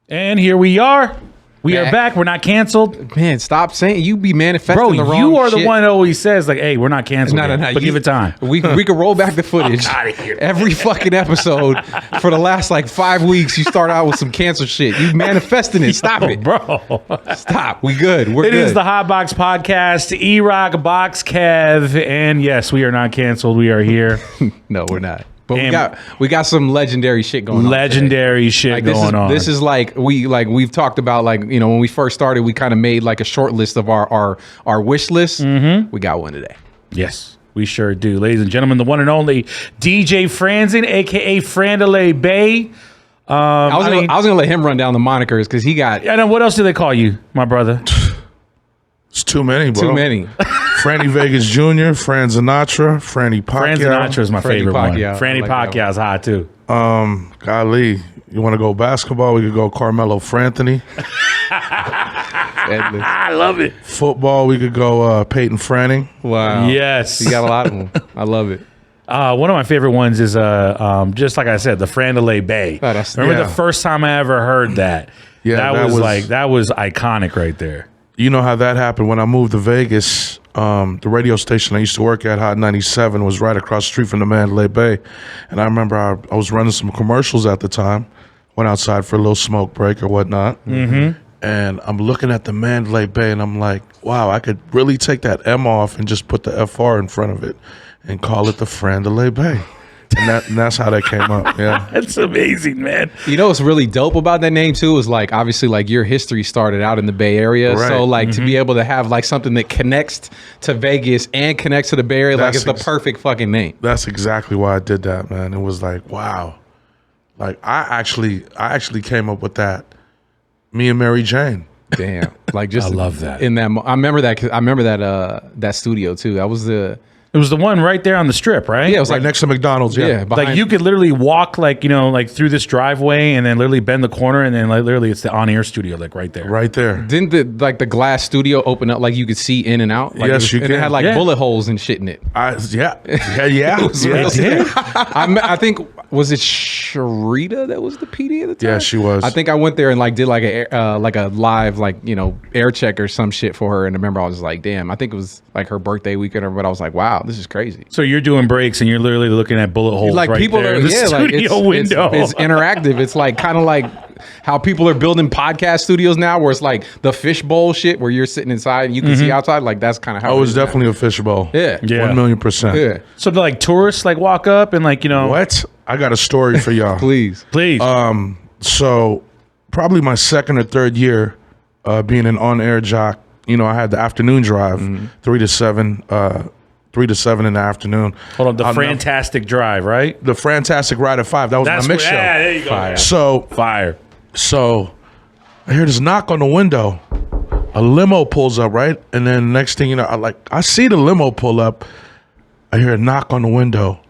And here we are. We are back. We're not canceled. Man, stop saying you be manifesting the wrong shit. Bro, you are the one that always says, like, hey, we're not canceled. No. But give it time. We can roll back the footage. Out of here. Every fucking episode for the last like 5 weeks, you start out with some cancer shit. You manifesting it. Stop it. Bro. Stop. We good. We're good. It is the Hot Box Podcast, E-Rock, Box Kev. And yes, we are not canceled. We are here. No, we're not. But we got some legendary shit going on. Legendary shit going on. This is we've talked about, like, you know, when we first started, we kind of made like a short list of our wish list. Mm-hmm. We got one today. Yes, we sure do. Ladies and gentlemen, the one and only DJ Franzen, aka Frandalay Bay. I was gonna let him run down the monikers because he got. I know. What else do they call you, my brother? It's too many, bro. Too many. Franny Vegas Jr., Fran Sinatra, Franny Pacquiao. Fran Sinatra is my favorite one. Franny like Pacquiao is hot too. Golly, you want to go basketball? We could go Carmelo Franthony. I love it. Football, we could go Peyton Franning. Wow. Yes. You got a lot of them. I love it. One of my favorite ones is just like I said, the Frandalay Bay. Oh, Remember the first time I ever heard that? Yeah, that was iconic right there. You know how that happened when I moved to Vegas. The radio station I used to work at, Hot 97, was right across the street from the Mandalay Bay. And I remember I was running some commercials at the time. Went outside for a little smoke break or whatnot. Mm-hmm. And I'm looking at the Mandalay Bay and I'm like, wow, I could really take that M off and just put the FR in front of it and call it the Frandalay Bay. And that's how that came up. Yeah, that's amazing, man. You know what's really dope about that name too is, like, obviously, like, your history started out in the Bay Area, right. So like to be able to have like something that connects to Vegas and connects to the Bay Area, like, it's the perfect fucking name. That's exactly why I did that, man. It was like, wow, like I actually came up with that. Me and Mary Jane. Damn, like, just I love that. In that, I remember that studio too. That was It was the one right there on the strip, right? Yeah, it was right next to McDonald's. Yeah, like you could literally walk, like, you know, like through this driveway and then literally bend the corner and then like literally it's the on-air studio, like right there. Right there. Didn't the glass studio open up like you could see in and out? Like, yes, you could. And it had like bullet holes and shit in it. Yeah. I think, was it Sharita that was the PD at the time? Yeah, she was. I think I went there and like did like a live, like, you know, air check or some shit for her, and I remember I was like, damn, I think it was like her birthday weekend, but I was like, wow, this is crazy. So you're doing breaks and you're literally looking at bullet holes, like, right people there are, in the yeah, like studio window. It's interactive. It's like kind of like how people are building podcast studios now, where it's like the fishbowl shit, where you're sitting inside and you can see outside. Like, that's kind of how. Oh, it was definitely a fishbowl. Yeah, 1,000,000%. Yeah. So like tourists like walk up and, like, you know, what? I got a story for y'all. Please. So probably my second or third year being an on-air jock, you know, I had the afternoon drive, 3 to 7 in the afternoon. Hold on, the Fantastic Drive, right? The Fantastic Ride at 5. That was my mix show. Yeah, there you go. Fire. So I hear this knock on the window. A limo pulls up, right? And then next thing you know, I see the limo pull up. I hear a knock on the window,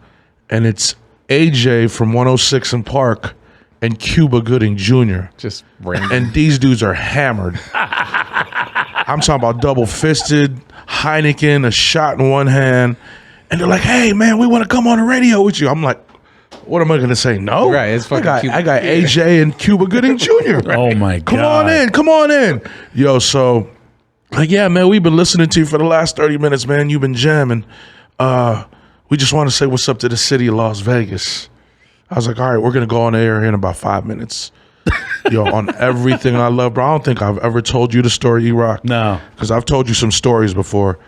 and it's AJ from 106 and Park and Cuba Gooding Jr. Just random. And these dudes are hammered. I'm talking about double-fisted, Heineken, a shot in one hand. And they're like, hey, man, we want to come on the radio with you. I'm like, what am I going to say? No? Right, it's fucking I got AJ and Cuba Gooding Jr. Right? Oh, my God. Come on in. Yo, so, like, yeah, man, we've been listening to you for the last 30 minutes, man. You've been jamming. We just want to say what's up to the city of Las Vegas. I was like, all right, we're going to go on air in about 5 minutes. Yo, on everything I love, bro. I don't think I've ever told you the story, E-Rock. No. Because I've told you some stories before.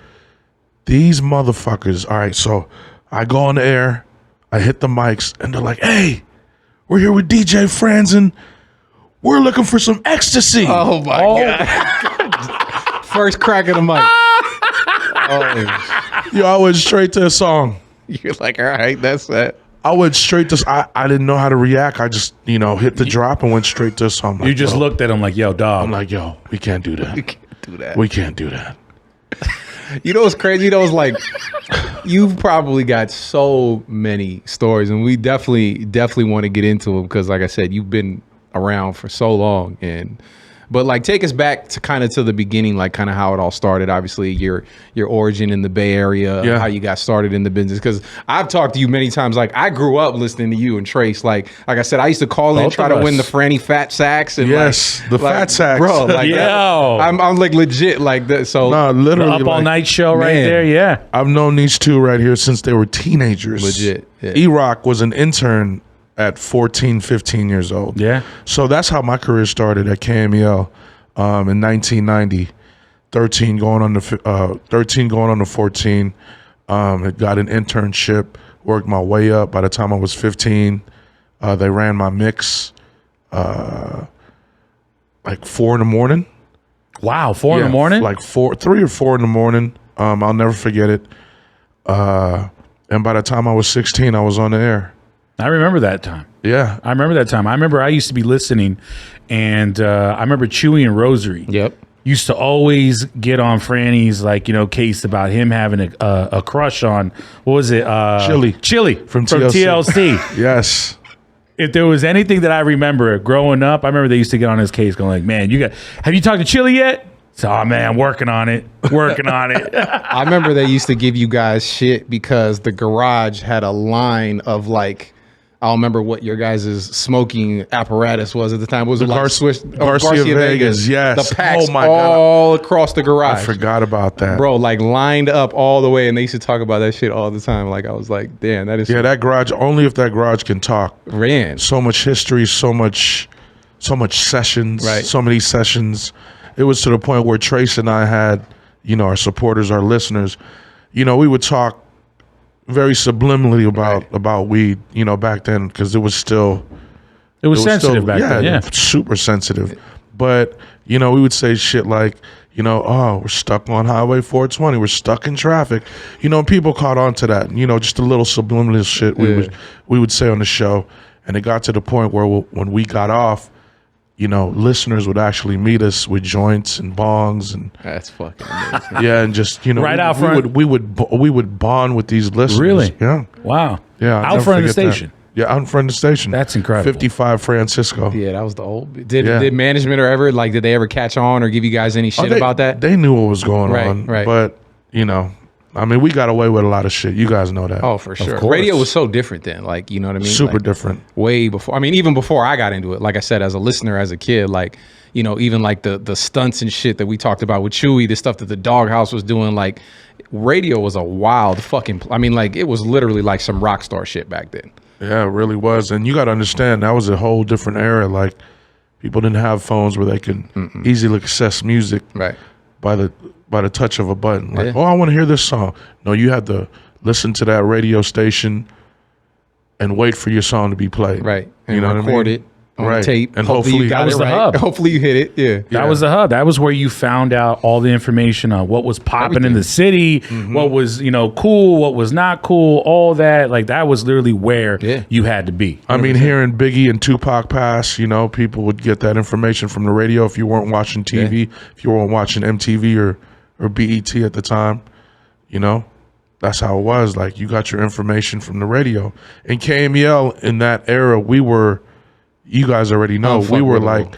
These motherfuckers, all right, so I go on the air, I hit the mics, and they're like, hey, we're here with DJ Franzen. We're looking for some ecstasy. Oh, my God. First crack of the mic. Yo, I went straight to a song. You're like, all right, that's that. I went straight to, I didn't know how to react. I just, you know, hit the drop and went straight to a song. You just looked at him like, yo, dog. I'm like, yo, we can't do that. We can't do that. We can't do that. You know what's crazy though? Is like, you've probably got so many stories, and we definitely want to get into them because, like I said, you've been around for so long, and But like, take us back to kind of to the beginning, like kind of how it all started. Obviously, your origin in the Bay Area, how you got started in the business. Because I've talked to you many times. Like, I grew up listening to you and Trace. Like I said, I used to call in and try to win the Franny Fat Sacks. And the Fat Sacks, bro. Like, I'm like legit like that. So no, literally, the Up All Night show right there. Yeah, I've known these two right here since they were teenagers. Legit. Yeah. E-Rock was an intern at 14, 15 years old. Yeah. So that's how my career started at KMEL in 1990. 13 going on to 14. It got an internship, worked my way up. By the time I was 15, they ran my mix like 4 in the morning. Wow, 4 in the morning? Like 3 or 4 in the morning. I'll never forget it. And by the time I was 16, I was on the air. I remember that time. Yeah. I remember that time. I remember I used to be listening, and I remember Chewy and Rosary. Yep. Used to always get on Franny's case about him having a crush on, what was it? Chili from TLC. Yes. If there was anything that I remember growing up, I remember they used to get on his case going like, man, have you talked to Chili yet? So, oh man, working on it. I remember they used to give you guys shit because the garage had a line of like, I don't remember what your guys' smoking apparatus was at the time. Was it like Garcia Vegas? Yes. The packs oh my all across the garage. I forgot about that. Bro, like lined up all the way, and they used to talk about that shit all the time. Like, I was like, damn, that is... Yeah, that garage, only if that garage can talk. Ran. So much history, so much sessions, right. So many sessions. It was to the point where Trace and I had, our supporters, our listeners, we would talk very subliminally about weed, back then, because it was sensitive back then. Yeah, super sensitive. But we would say shit like, we're stuck on Highway 420, we're stuck in traffic. People caught on to that. Just a little subliminal shit we would say on the show, and it got to the point where when we got off, listeners would actually meet us with joints and bongs, and that's fucking amazing. Yeah, and just right out front. We would bond with these listeners. Really? Yeah. Wow. Yeah. Out front of the station. That. Yeah, out in front of the station. That's incredible. 55 Francisco. Yeah, that was the old. Did management did they ever catch on or give you guys any shit about that? They knew what was going on. Right. But we got away with a lot of shit. You guys know that. Oh, for sure. Radio was so different then. Like, you know what I mean? Super different. Way before. Even before I got into it. Like I said, as a listener, as a kid, like, even like the stunts and shit that we talked about with Chewy, the stuff that the Doghouse was doing, like, radio was a wild fucking. It was literally like some rock star shit back then. Yeah, it really was. And you got to understand, that was a whole different era. Like, people didn't have phones where they could easily access music. Right. By the touch of a button. Like, I want to hear this song. No, you had to listen to that radio station and wait for your song to be played. Right. And you know record what I mean? it on tape. And hopefully you got it right. Hub. Hopefully you hit it. Yeah. That was the hub. That was where you found out all the information on what was popping in the city, what was, cool, what was not cool, all that. Like, that was literally where you had to be. Hearing Biggie and Tupac pass, people would get that information from the radio if you weren't watching TV, if you weren't watching MTV or BET at the time, that's how it was. Like, you got your information from the radio. In KMEL, in that era, you guys already know, we were like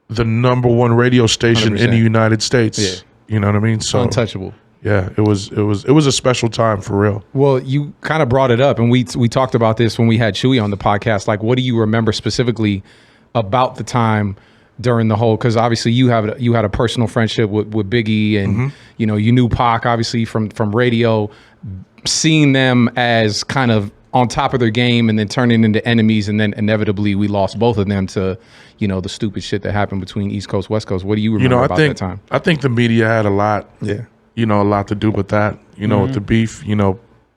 the #1 radio station 100%. In the United States. Yeah. You know what I mean? So untouchable. Yeah, it was a special time for real. Well, you kind of brought it up, and we talked about this when we had Chewy on the podcast. Like, what do you remember specifically about the time during the whole? Because obviously you had a personal friendship with Biggie, and you knew Pac obviously from radio. Seeing them as kind of on top of their game and then turning into enemies, and then inevitably we lost both of them to the stupid shit that happened between East Coast, West Coast. What do you remember about that time? I think the media had a lot a lot to do with that, with the beef,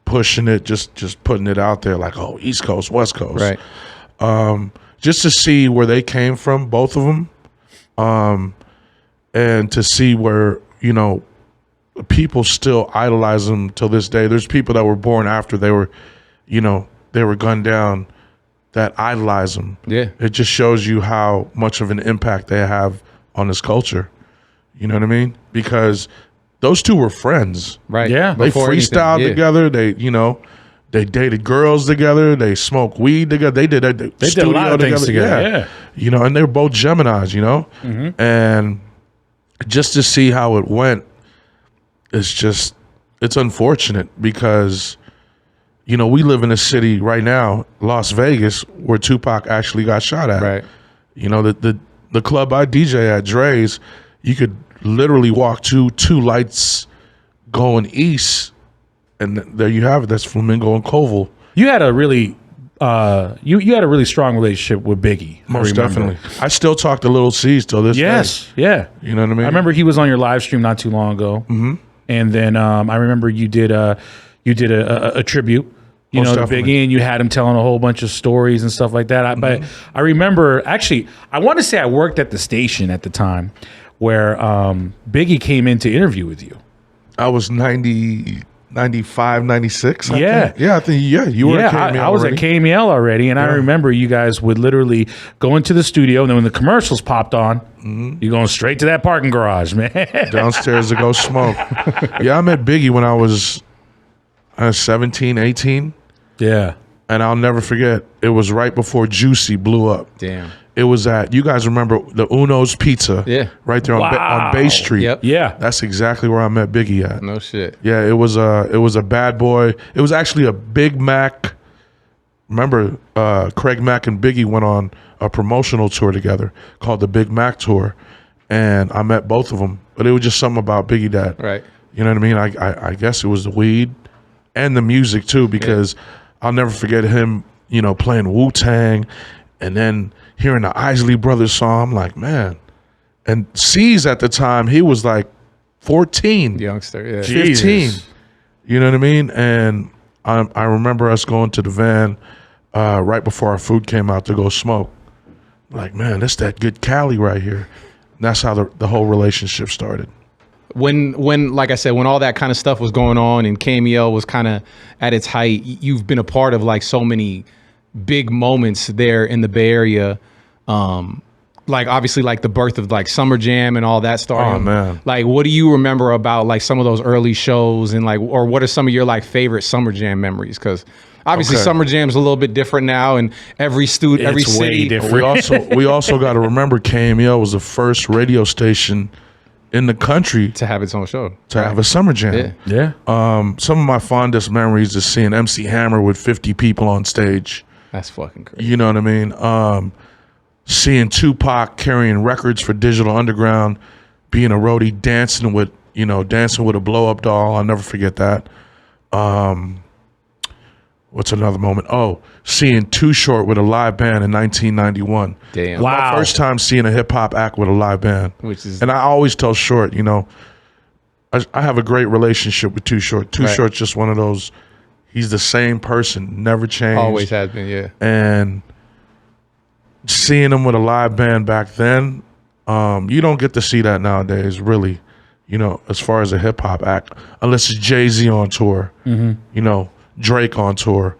pushing it, just putting it out there like, oh, East Coast, West Coast. Right. Just to see where they came from, both of them, and to see where, people still idolize them till this day. There's people that were born after they were gunned down that idolize them. Yeah. It just shows you how much of an impact they have on this culture. You know what I mean? Because those two were friends. Right. Yeah. They freestyled together. They dated girls together. They smoked weed together. They did a lot of things together. Yeah. you know, and they were both Geminis, you know, and just to see how it went, it's unfortunate because, you know, we live in a city right now, Las Vegas, where Tupac actually got shot at. Right. You know, the club I DJ at, Drai's, you could literally walk to 2 lights going east, and there you have it. That's Flamingo and Koval. You had a really you had a really strong relationship with Biggie. Most definitely. I still talk to Little C's till this day. Yes, yeah. You know what I mean? I remember he was on your live stream not too long ago, and then I remember you did a tribute, you Most know, to definitely. Biggie, and you had him telling a whole bunch of stories and stuff like that. But I remember, actually, I want to say I worked at the station at the time where Biggie came in to interview with you. I was 95, 96. I Yeah. think. Yeah, I think, you were at KML I was at already. KML already, and I remember you guys would literally go into the studio, and then when the commercials popped on, you're going straight to that parking garage, man. Downstairs to go smoke. Yeah, I met Biggie when I was 17, 18. Yeah. And I'll never forget, it was right before Juicy blew up. Damn. It was at, you guys remember the Uno's Pizza? Yeah. Right there on, Wow. on Bay Street. Yep. Yeah. That's exactly where I met Biggie at. No shit. Yeah, it was a bad boy. It was actually a Big Mac. Remember, Craig Mack and Biggie went on a promotional tour together called the Big Mac Tour, and I met both of them. But it was just something about Biggie that, Right. you know what I mean? I guess it was the weed and the music too, because I'll never forget him, you know, playing Wu-Tang, and then hearing the Isley Brothers song. I'm like, man. And C's at the time, he was like 14. Youngster. Yeah. 15. Jesus. You know what I mean? And I remember us going to the van right before our food came out to go smoke. Like, man, that's that good Cali right here. And that's how the whole relationship started. When like I said, when all that kind of stuff was going on and KML was kind of at its height, you've been a part of like so many big moments there in the Bay Area. Like obviously like the birth of like Summer Jam and all that started. Oh, man. Like what do you remember about like some of those early shows, and like, or what are some of your like favorite Summer Jam memories? Because obviously Okay. Summer Jam's a little bit different now, and every student, every It's way city. different. We also got to remember KML was the first radio station in the country to have its own show. to have a Summer Jam. Yeah. Yeah. Some of my fondest memories is seeing MC Hammer with 50 people on stage. That's fucking crazy. You know what I mean? Seeing Tupac carrying records for Digital Underground, being a roadie, dancing with a blow up doll. I'll never forget that. What's another moment? Oh, seeing Too Short with a live band in 1991. Damn. Wow. My first time seeing a hip hop act with a live band. Which is And I always tell Short, you know, I have a great relationship with Too Short. Too Right. Short's just one of those, he's the same person, never changed. always has been, yeah. And seeing him with a live band back then, you don't get to see that nowadays, really, you know, as far as a hip hop act, unless it's Jay-Z on tour, you know, Drake on tour.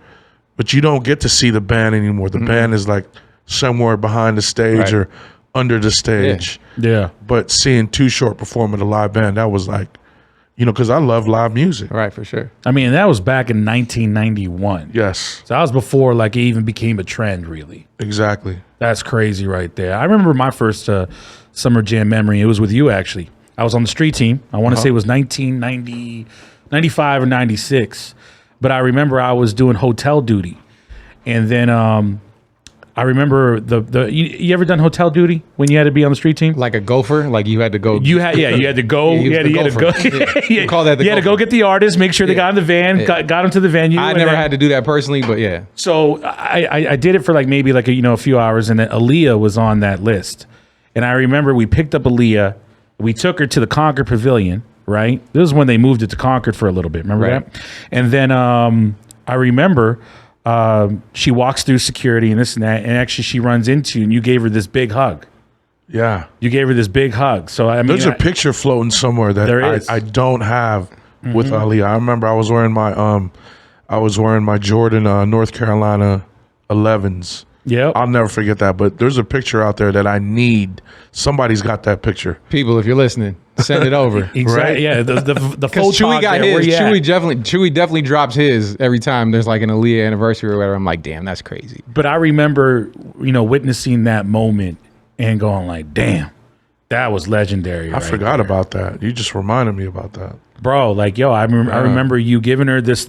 But you don't get to see the band anymore. The band is like somewhere behind the stage Right. or under the stage. Yeah. But seeing Too Short perform with a live band, that was like, you know, because I love live music. Right, for sure. I mean, that was back in 1991. Yes, So that was before like it even became a trend, really. exactly. That's crazy right there. I remember my first Summer Jam memory. It was with you, actually. I was on the street team. I want to say it was 1990, 95 or 96. But I remember I was doing hotel duty. And then I remember you ever done hotel duty when you had to be on the street team? Like a gopher, like you had to go. You had to go. Yeah, he you was had, the you had to go. gopher. Yeah. We call that the You had to go gopher. get the artist, make sure they got in the van, Yeah. got him to the venue. I and never then- had to do that personally, but yeah. So I did it for like maybe like a few hours, and then Aaliyah was on that list. And I remember we picked up Aaliyah, we took her to the Concord Pavilion, right? This is when they moved it to Concord for a little bit. Remember Right. that? And then I remember she walks through security and this and that, and actually she runs into you, and you gave her this big hug. Yeah. You gave her this big hug. So I mean, There's a picture floating somewhere that There is. I don't have with Aaliyah. I remember I was wearing my Jordan North Carolina 11s, Yep. I'll never forget that. But there's a picture out there that I need. Somebody's got that picture. People, if you're listening, send it over. Exactly. Right? Yeah. The full Chewy got there. his. Where you at? Chewy definitely drops his every time there's like an Aaliyah anniversary or whatever. I'm like, damn, that's crazy. But I remember, witnessing that moment and going like, damn, that was legendary. I forgot about that. You just reminded me about that. Bro, like, yo, I remember you giving her this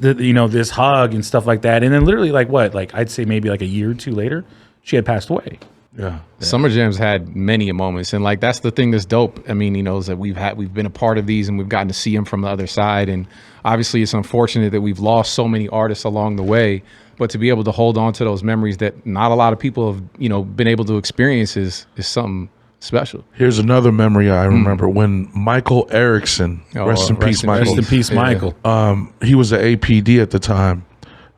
hug and stuff like that. And then literally like what? Like I'd say maybe like a year or two later, she had passed away. Yeah. Summer Jam's had many moments, and like that's the thing that's dope. I mean, is that we've been a part of these and we've gotten to see them from the other side. And obviously it's unfortunate that we've lost so many artists along the way, but to be able to hold on to those memories that not a lot of people have, been able to experience is something special. Here's another memory I remember when Michael Erickson, rest in peace, Michael. Rest in peace, Michael. He was an APD at the time.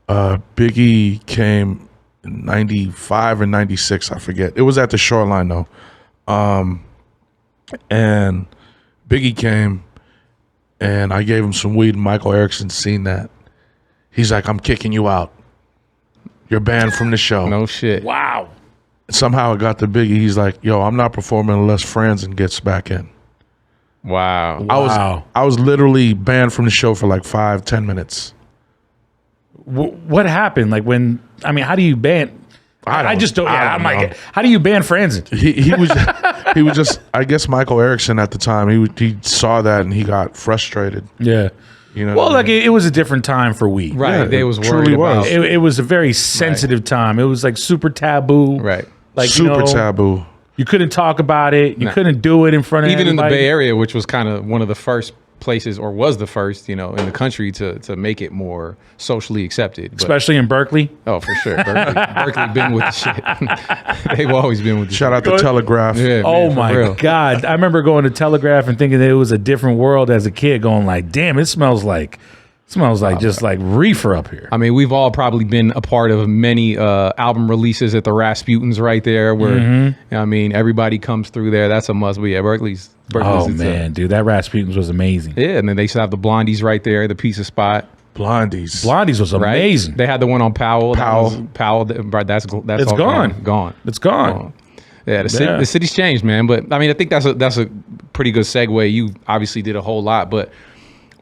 Biggie came in 95 or 96, I forget. It was at the Shoreline though. And Biggie came and I gave him some weed and Michael Erickson seen that. He's like, I'm kicking you out. You're banned from the show. No shit. Wow. Somehow it got to Biggie. He's like, yo, I'm not performing unless Franzen gets back in. Wow. I was literally banned from the show for like 5-10 minutes. What happened? Like how do you ban? I just don't. Yeah, I'm know. like, how do you ban Franzen? He was just. I guess Michael Erickson at the time. He saw that and he got frustrated. Yeah. Well, like it was a different time for weed. Right. Yeah, They was it worried truly about. was. It was a very sensitive time. It was like super taboo. Right. Like Super taboo. You couldn't talk about it. You couldn't do it in front of Even in the everybody. Bay Area, which was kind of one of the first places, or was the first, in the country to make it more socially accepted. But, especially in Berkeley. oh, for sure. Berkeley been with the shit. They've always been with the Shout out the Telegraph. shit. Yeah, Oh man, for my real. God. I remember going to Telegraph and thinking that it was a different world as a kid, going like, damn, it smells like just like reefer up here. I mean, we've all probably been a part of many album releases at the Rasputins right there, where I mean, everybody comes through there. That's a must. But yeah, Berkeley's Oh man, dude, that Rasputin's was amazing. yeah, and then they used to have the Blondies right there, the pizza spot. Blondies. Blondies was Right? amazing. They had the one on Powell. Powell. Powell. That's It's all gone. Gone. It's gone. Yeah, Yeah. the city's changed, man. But I mean, I think that's a pretty good segue. You obviously did a whole lot, but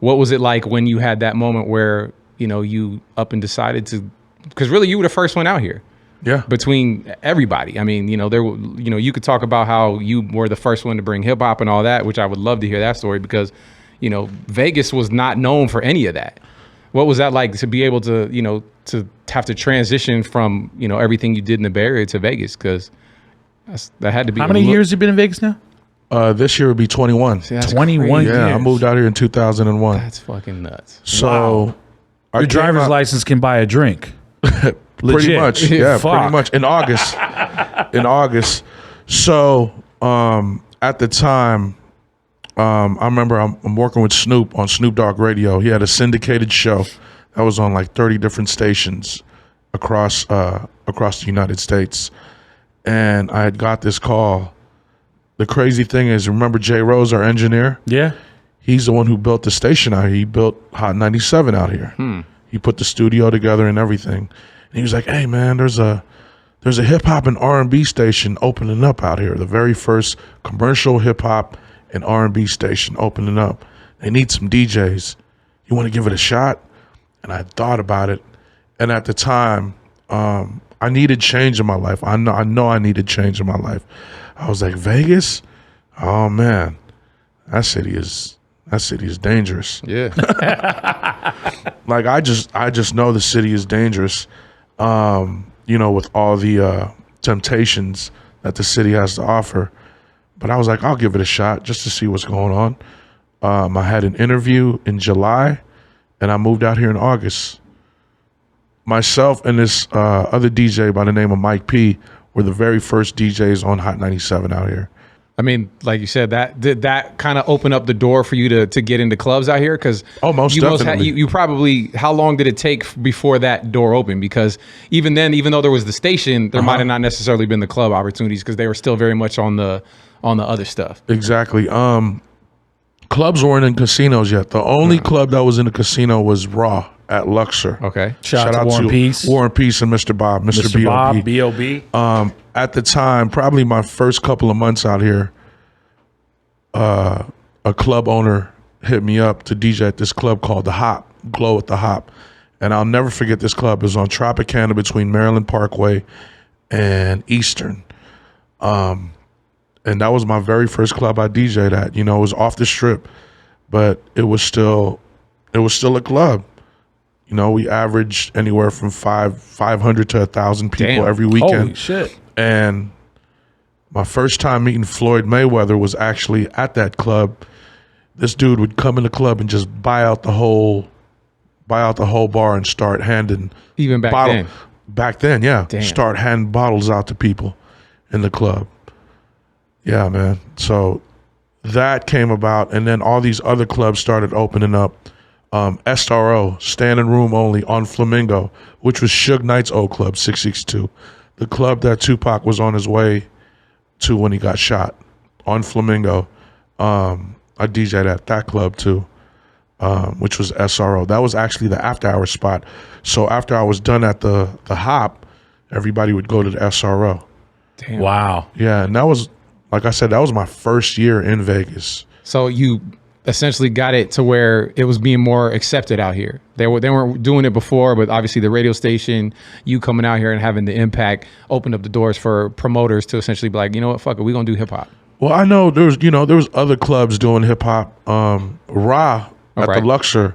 what was it like when you had that moment where you up and decided to? Because really, you were the first one out here. Yeah. Between everybody, I mean, you could talk about how you were the first one to bring hip hop and all that, which I would love to hear that story because, Vegas was not known for any of that. What was that like to be able to, to have to transition from, everything you did in the Bay Area to Vegas? Because that had to be. How many years you been in Vegas now? This year would be 21. See, that's 21 crazy. Yeah, I years. moved out here in 2001. That's fucking nuts. So I Your came driver's out- license can buy a drink. Pretty Legit. much. Yeah, Fuck. pretty much. In August. So at the time, I remember I'm working with Snoop on Snoop Dogg Radio. He had a syndicated show that was on like 30 different stations across the United States. And I had got this call. The crazy thing is, remember Jay Rose, our engineer? Yeah. He's the one who built the station out here. He built Hot 97 out here. He put the studio together and everything. And he was like, hey man, there's a hip hop and R&B station opening up out here. The very first commercial hip hop and R&B station opening up. They need some DJs. You want to give it a shot? And I thought about it. And at the time, I needed change in my life. I know I needed change in my life. I was like, Vegas? Oh man, that city is dangerous. Yeah. Like I just know the city is dangerous. With all the temptations that the city has to offer. But I was like, I'll give it a shot just to see what's going on. I had an interview in July, and I moved out here in August. Myself and this other DJ by the name of Mike P were the very first DJs on Hot 97 out here. I mean, like you said, did that kind of open up the door for you to get into clubs out here? Because most definitely. you probably, how long did it take before that door opened? Because even then, even though there was the station, there might have not necessarily been the club opportunities because they were still very much on the other stuff. Exactly. Clubs weren't in casinos yet. The only club that was in a casino was Raw at Luxor. Okay. Shout out to War and Peace. War and Peace and Mr. Bob. Mr. Bob, B.O.B. At the time, probably my first couple of months out here, a club owner hit me up to DJ at this club called The Hop, Glow at the Hop. And I'll never forget this club. It was on Tropicana between Maryland Parkway and Eastern. And that was my very first club I DJ'd at. You know, it was off the strip, but it was still a club. You know, we averaged anywhere from 500 to 1,000 people every weekend. Holy shit. And my first time meeting Floyd Mayweather was actually at that club. This dude would come in the club and just buy out the whole bar and start handing Even back then. Back then, yeah. Damn. Start handing bottles out to people in the club. Yeah, man. So that came about, and then all these other clubs started opening up. SRO, standing room only on Flamingo, which was Suge Knight's old club, 662. The club that Tupac was on his way to when he got shot, on Flamingo. I DJ'd at that club too, which was SRO. That was actually the after hour spot. So after I was done at the Hop, everybody would go to the SRO. Damn. Wow. Yeah, and that was, like I said, that was my first year in Vegas. So you essentially got it to where it was being more accepted out here. They weren't doing it before, but obviously the radio station, you coming out here and having the impact, opened up the doors for promoters to essentially be like, you know what, fuck it, we're gonna do hip hop. Well, I know there was other clubs doing hip hop. Ra at the Luxor,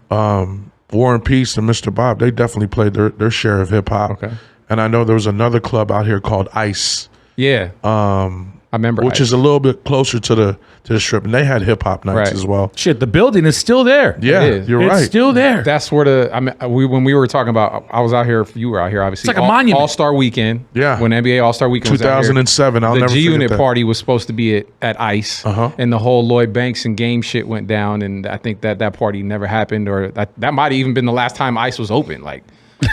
War and Peace and Mr. Bob, they definitely played their share of hip hop. Okay. And I know there was another club out here called Ice. Yeah. I remember which Ice. is a little bit closer to the strip, and they had hip hop nights as well. Shit, the building is still there. Yeah, you're It's right. still there. That's where when we were talking about, I was out here, you were out here, obviously. It's like a monument. All-Star Weekend. Yeah. When NBA All-Star Weekend was out here. 2007. I'll The never G-Unit forget that. party was supposed to be at Ice, and the whole Lloyd Banks and Game shit went down, and I think that party never happened, or that might have even been the last time Ice was open. Like,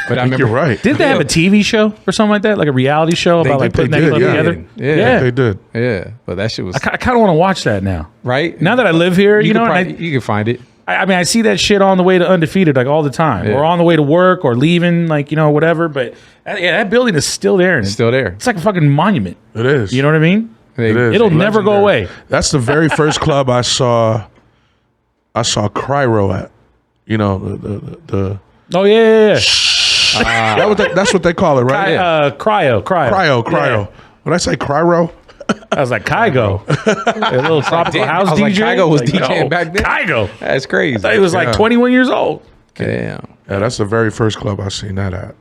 but I remember You're right. Didn't they have a TV show or something like that? Like a reality show about like putting that club together? Yeah. They did. Yeah, but that shit was I kind of want to watch that now. right. Now that I live here, you know, and you can find it. I mean, I see that shit on the way to Undefeated like all the time, or on the way to work, or leaving, like, you know, whatever. But that building is still there. And It's still there. It's like a fucking monument. It is. You know what I mean? It is. It'll never go away. That's the very first club I saw Cryro at. You know, the Oh yeah. that's what they call it, right? Cryo. Cryo. When I say Cryro, I was like Kygo, a little tropical house I was like, DJ. Kygo was DJing back then? Kygo. That's crazy. I thought he was like 21 years old. Damn. yeah, that's the very first club I seen that at.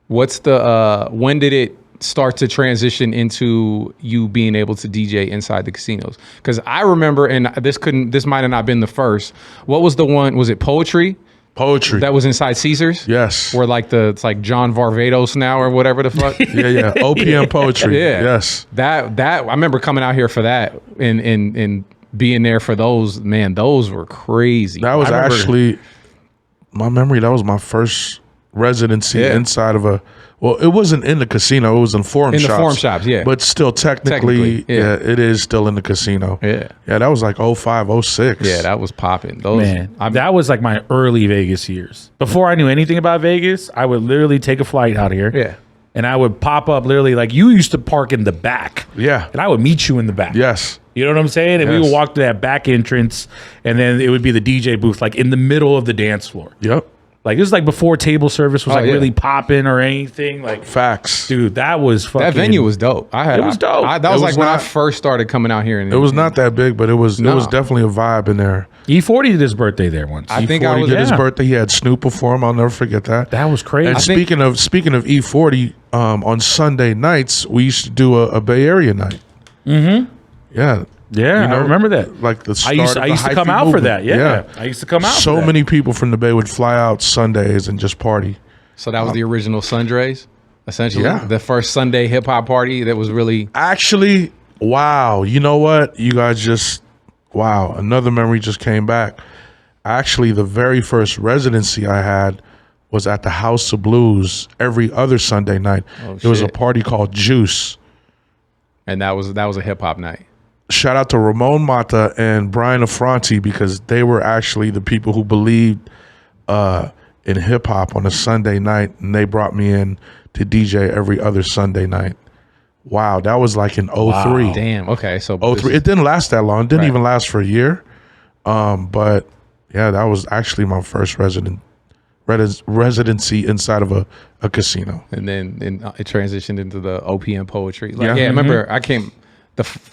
What's the when did it start to transition into you being able to DJ inside the casinos? Because I remember, and this might have not been the first. What was the one? Was it Poetry? Poetry. That was inside Caesars? Yes. Where it's like John Varvatos now or whatever the fuck. Yeah. OPM Poetry. Yeah. Yes. That I remember coming out here for that and being there for those. Man, those were crazy. That was I remember- actually my memory. That was my first residency inside of a. Well, it wasn't in the casino. It was in forum shops. In the forum shops, yeah. But still, technically, yeah. it is still in the casino. Yeah. Yeah, that was like 05, 06. Yeah, that was popping. Those Man, that was like my early Vegas years. Before I knew anything about Vegas, I would literally take a flight out here. Yeah. And I would pop up literally like you used to park in the back. Yeah. And I would meet you in the back. Yes. You know what I'm saying? And we Yes. would walk to that back entrance, and then it would be the DJ booth, like in the middle of the dance floor. Yep. Like this was like before table service was yeah. really popping or anything. Like, Facts. dude, that was fucking. That venue was dope. It was dope. That It was was like when I not- first started coming out here. And It was not that big, but it was definitely a vibe in there. E40 did his birthday there once. I think I E40 was did his yeah. birthday. He had Snoop perform. I'll never forget that. That was crazy. And speaking of E40, on Sunday nights we used to do a Bay Area night. Mm-hmm. Yeah. Yeah, You know, I remember that. Like the I used to come out for that. Yeah. I used to come out So for that. many people from the Bay would fly out Sundays and just party. So that was the original Sundres, essentially. Yeah. The first Sunday hip hop party that was really. Actually, wow. You know what? You guys another memory just came back. Actually, the very first residency I had was at the House of Blues every other Sunday night. There was a shit. party called Juice. And that was a hip hop night. Shout out to Ramon Mata and Brian Affronti because they were actually the people who believed in hip hop on a Sunday night, and they brought me in to DJ every other Sunday night. Wow, that was like in 03. Wow. Damn. Okay. So 03. It didn't last that long. It didn't Right. even last for a year. But yeah, that was actually my first residency inside of a casino. and then it transitioned into the OPM poetry. Like, Yeah. yeah, I remember I came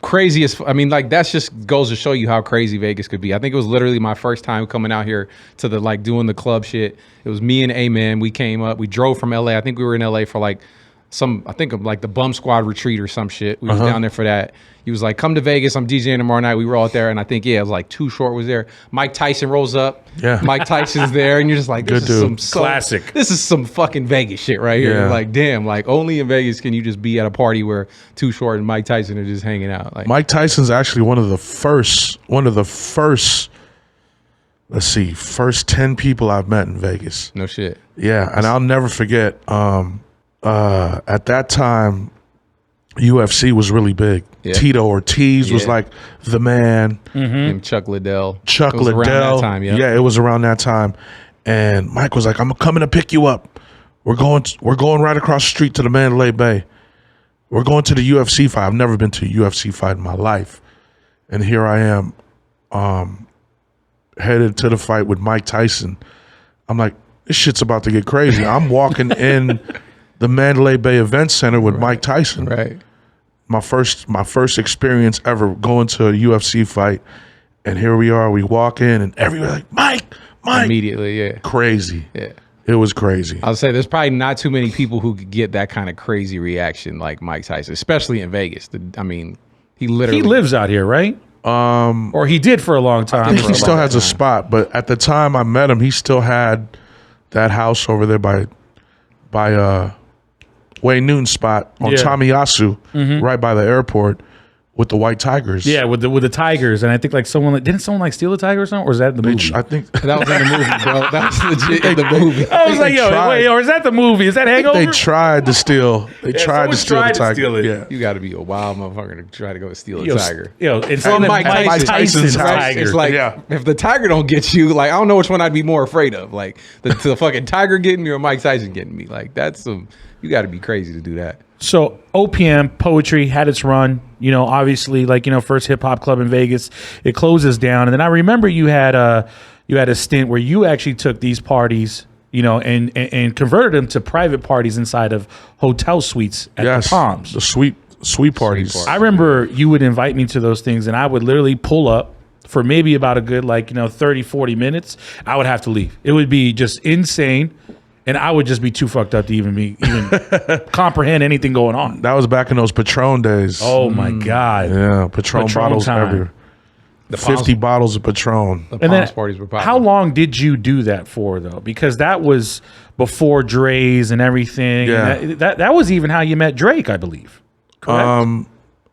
craziest. I mean, like that just goes to show you how crazy Vegas could be. I think it was literally my first time coming out here to the like doing the club shit. It was me and Amen. We came up. We drove from LA. I think we were in LA for like I think of like the Bum Squad retreat or some shit. We was down there for that. He was like, come to Vegas. I'm DJing tomorrow night. We were out there. And I think, it was like Too Short was there. Mike Tyson rolls up. Yeah. Mike Tyson's there. And you're just like, this Good is dude. some Classic. This is some fucking Vegas shit right here. Yeah. Like, damn, like only in Vegas can you just be at a party where Too Short and Mike Tyson are just hanging out. Like Mike Tyson's actually one of the first, first 10 people I've met in Vegas. no shit. Yeah, and I'll never forget, at that time, UFC was really big. Yeah. Tito Ortiz was Yeah. like the man. And Chuck Liddell. Chuck It was around Liddell. that time, Yeah, it was around that time. And Mike was like, I'm coming to pick you up. We're going right across the street to the Mandalay Bay. We're going to the UFC fight. I've never been to a UFC fight in my life. And here I am, headed to the fight with Mike Tyson. I'm like, this shit's about to get crazy. I'm walking in the Mandalay Bay Event Center with Mike Tyson. Right. My first experience ever going to a UFC fight. And here we are. We walk in and everybody like, Mike. Immediately, yeah. Crazy. Yeah. It was crazy. I'll say there's probably not too many people who could get that kind of crazy reaction like Mike Tyson, especially in Vegas. I mean, he literally He lives out here, right? Or he did for a long time. I think he still has a spot, but at the time I met him, he still had that house over there by Wayne Newton's spot on Yeah. Tamiyasu, right by the airport, with the white tigers. Yeah, with the tigers, and I think like didn't someone like steal a tiger or something, or is that in the movie? I think that was in the movie, bro. That was legit in the movie. I was like, they tried. wait, or is that the movie? Is that Hangover? they tried to steal. They tried to steal someone the tried to tiger. steal it. Yeah. You got to be a wild motherfucker to try to go steal a Yo, tiger. it's From from Mike Mike Tyson. Tyson's Right? tiger. It's like Yeah. if the tiger don't get you, like I don't know which one I'd be more afraid of, like the fucking tiger getting me or Mike Tyson getting me. Like that's you got to be crazy to do that. So OPM poetry had its run, obviously like, first hip hop club in Vegas, it closes down. And then I remember you had a stint where you actually took these parties, and converted them to private parties inside of hotel suites at the Palms. the sweet parties. parties. I remember you would invite me to those things and I would literally pull up for maybe about a good 30, 40 minutes. I would have to leave. It would be just insane. And I would just be too fucked up to even comprehend anything going on. That was back in those Patron days. Oh my God. Yeah, Patron bottles time. everywhere. The 50 bottles of Patron. The And then Palms parties were popular. how long did you do that for though? Because that was before Dre's and everything. Yeah. And that was even how you met Drake, I believe. Correct?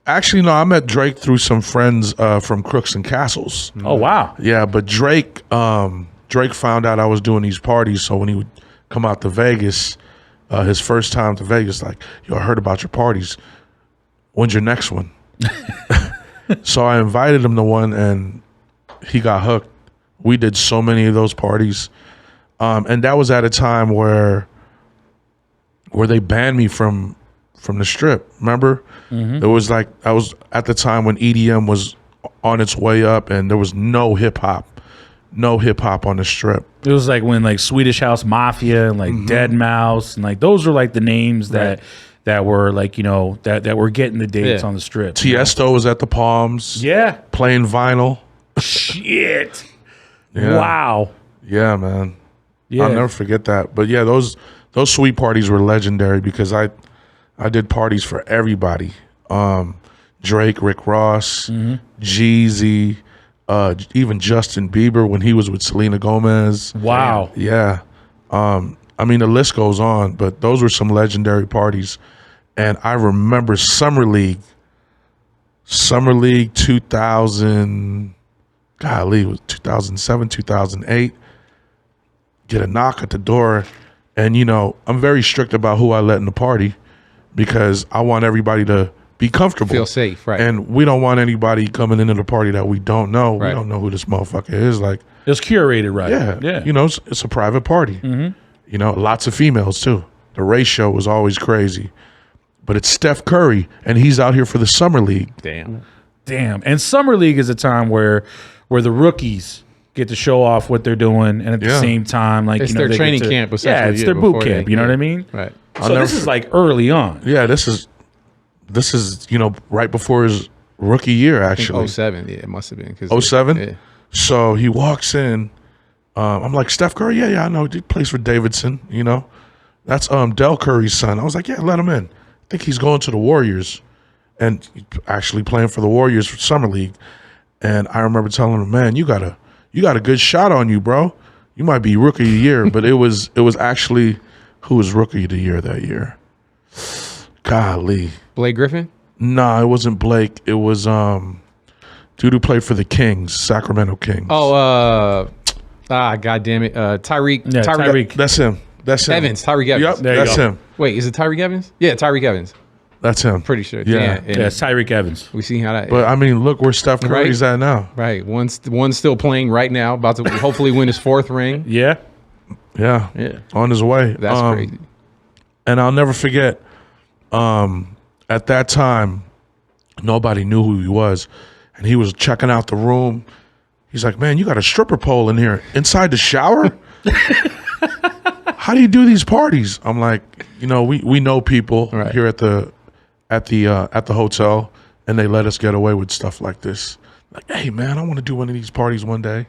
Actually, no, I met Drake through some friends from Crooks and Castles. Oh wow. Yeah, but Drake found out I was doing these parties, so when he would come out to Vegas, his first time to Vegas, like, yo, I heard about your parties. When's your next one? So I invited him to one, and he got hooked. We did so many of those parties, and that was at a time where they banned me from the Strip. Remember, it was like I was at the time when EDM was on its way up, and there was no hip hop on the Strip. It was like when like Swedish House Mafia and like Dead Mouse and like those were like the names that were like, that were getting the dates on the Strip. Tiesto was at the Palms. Yeah. Playing vinyl. Shit. Yeah. Wow. Yeah, man. Yeah. I'll never forget that. But yeah, those sweet parties were legendary because I did parties for everybody. Drake, Rick Ross, Jeezy, even Justin Bieber when he was with Selena Gomez. Wow. Yeah. I mean, the list goes on, but those were some legendary parties. And I remember Summer League 2000, golly, it was 2007, 2008. Get a knock at the door. And, I'm very strict about who I let in the party because I want everybody to be comfortable. Feel safe, right. And we don't want anybody coming into the party that we don't know. Right. We don't know who this motherfucker is. Like, It was curated, right? Yeah. You know, it's a private party. You know, lots of females too. The ratio was always crazy. But it's Steph Curry, and he's out here for the Summer League. Damn. And Summer League is a time where the rookies get to show off what they're doing, and at the same time, like, it's you know, their training camp. Yeah, it's their boot camp. You know what I mean? Right. So this is like early on. Yeah, this is you know, right before his rookie year, actually. 07, yeah, it must have been. 07? Yeah. So he walks in. I'm like, Steph Curry? Yeah, I know. He plays for Davidson, you know. That's Del Curry's son. I was like, yeah, let him in. I think he's going to the Warriors and actually playing for the Warriors for Summer League. And I remember telling him, man, you got a good shot on you, bro. You might be rookie of the year, but it was actually who was rookie of the year that year. Golly. Blake Griffin? Nah, it wasn't Blake. It was dude who played for the Kings, Sacramento Kings. Oh, God damn it. Tyreek. Yeah, Tyreek. That's him. Evans. Tyreek Evans. Yep, There you that's go. him. Wait, is it Tyreek Evans? Yeah, Tyreek Evans. That's him. Pretty sure. Yeah. And Yeah, it's Tyreek Evans. we see how that. But I mean, look where Steph Curry's at now. Right. One's still playing right now, about to hopefully win his 4th ring. Yeah. Yeah. Yeah. On his way. That's crazy. And I'll never forget, at that time, nobody knew who he was. And he was checking out the room. He's like, man, you got a stripper pole in here inside the shower? How do you do these parties? I'm like, you know, we know people here at the hotel, and they let us get away with stuff like this. Like, hey man, I want to do one of these parties one day.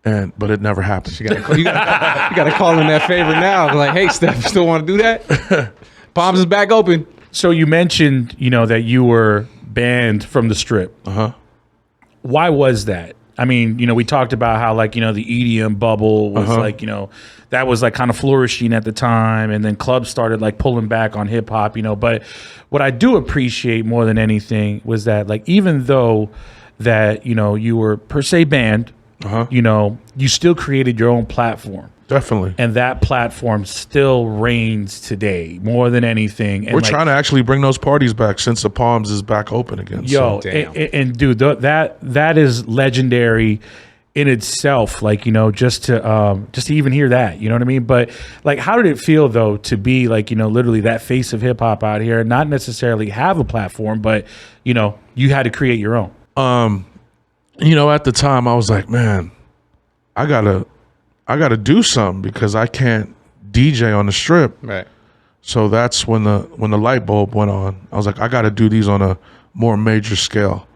But it never happened. You gotta call in that favor now. Like, hey, Steph, you still want to do that? Palms is back open. So you mentioned, you know, that you were banned from the Strip. Why was that? I mean, you know, we talked about how, like, you know, the EDM bubble was like, you know, that was like kind of flourishing at the time, and then clubs started like pulling back on hip hop, you know. But what I do appreciate more than anything was that, like, even though that, you know, you were per se banned, you know, you still created your own platform. Definitely. And that platform still reigns today more than anything. And we're trying to actually bring those parties back since the Palms is back open again. Yo, so. and dude, that is legendary in itself. Like, you know, just to even hear that, you know what I mean? But like, how did it feel though to be like, you know, literally that face of hip hop out here, and not necessarily have a platform, but, you know, you had to create your own? You know, at the time I was like, man, I gotta do something because I can't DJ on the Strip. Right. So that's when the light bulb went on. I was like, I gotta do these on a more major scale.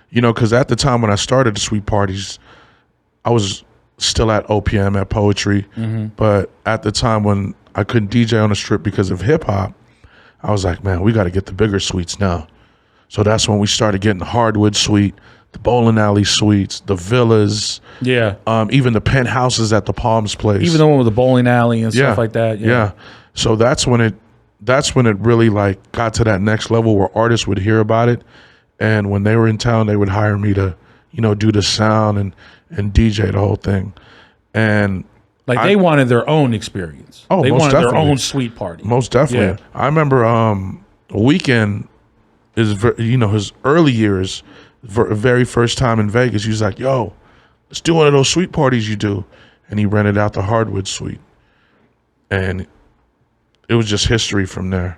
You know, because at the time when I started the Sweet Parties, I was still at OPM at Poetry. But at the time when I couldn't DJ on the Strip because of hip hop, I was like, man, we gotta get the bigger suites now. So that's when we started getting the Hardwood Suite, the bowling alley suites, the villas, even the penthouses at the Palms place, even the one with the bowling alley and stuff like that. Yeah. So that's when it really like got to that next level where artists would hear about it, and when they were in town, they would hire me to, you know, do the sound and DJ the whole thing, and like they wanted their own experience. Oh, they most wanted definitely. their own Sweet Party. Most definitely. Yeah. I remember Weekend is, you know, his early years. Very first time in Vegas, he was like, yo, let's do one of those Sweet Parties you do. And he rented out the Hardwood Suite. And it was just history from there.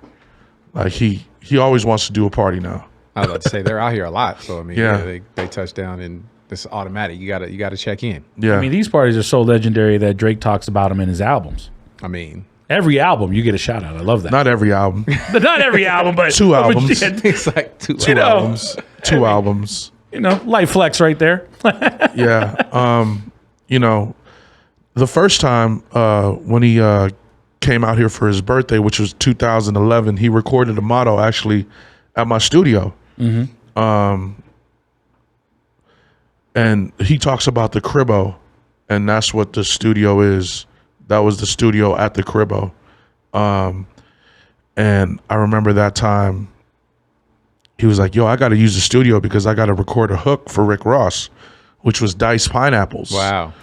Like he always wants to do a party now. I was about to say they're out here a lot. So I mean, they touch down and it's automatic. You gotta check in. Yeah. I mean, these parties are so legendary that Drake talks about them in his albums. I mean, every album you get a shout out. I love that. Not every album. Not every album, but Two albums. it's like two albums. Two albums. You know, light flex right there. Yeah. You know, the first time when he came out here for his birthday, which was 2011, he recorded a motto actually at my studio. And he talks about the Cribbo, and that's what the studio is. That was the studio at the Cribbo. And I remember that time he was like, yo, I got to use the studio because I got to record a hook for Rick Ross, which was Diced Pineapples.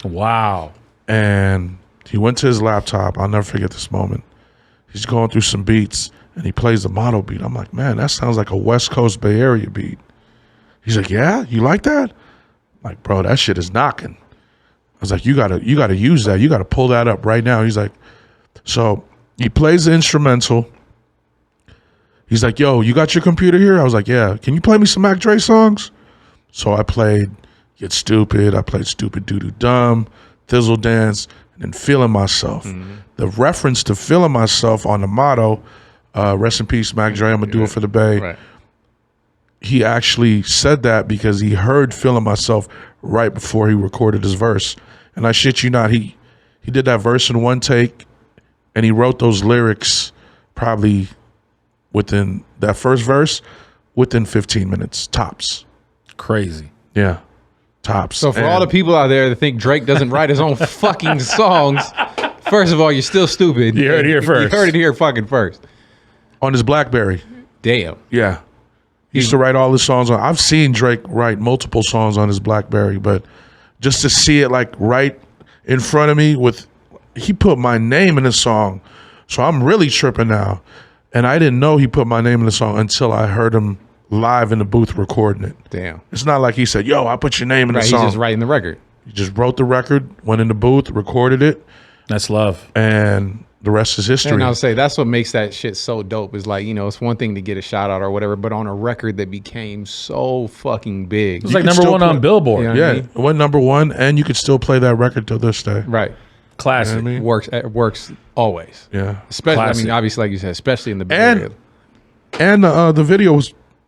Wow. And he went to his laptop. I'll never forget this moment. He's going through some beats and he plays the motto beat. I'm like, man, that sounds like a West Coast Bay Area beat. He's like, yeah, you like that? I'm like, bro, that shit is knocking. was like, you gotta use that. You gotta pull that up right now. He's like, so he plays the instrumental. He's like, yo, you got your computer here? I was like, yeah. Can you play me some Mac Dre songs? So I played Get Stupid. I played Stupid Doo Doo Dumb, Thizzle Dance, and then Feeling Myself. The reference to Feeling Myself on the motto, rest in peace, Mac Dre, I'm gonna do it for the Bay. Right. He actually said that because he heard Feeling Myself right before he recorded his verse. And I shit you not, he did that verse in one take, and he wrote those lyrics probably within that first verse, within 15 minutes, tops. Crazy. Yeah, tops. So for all the people out there that think Drake doesn't write his own fucking songs, first of all, you're still stupid. You heard it here first. You heard it here fucking first. On his BlackBerry. Damn. Yeah. He used to write all his songs on. I've seen Drake write multiple songs on his BlackBerry, but just to see it like right in front of me he put my name in the song. So I'm really tripping now. And I didn't know he put my name in the song until I heard him live in the booth recording it. Damn. It's not like he said, yo, I put your name in the song. He's just writing the record. He just wrote the record, went in the booth, recorded it. That's love. And the rest is history. And I'll say that's what makes that shit so dope is like, it's one thing to get a shout out or whatever, but on a record that became so fucking big. It was like number one on Billboard. You know what Yeah, I mean? it went number one, and you could still play that record till this day. Right. Classic. You know what I mean? Works always. Yeah. Especially, Classic. obviously, like you said, especially in the Bay And- Area. And the video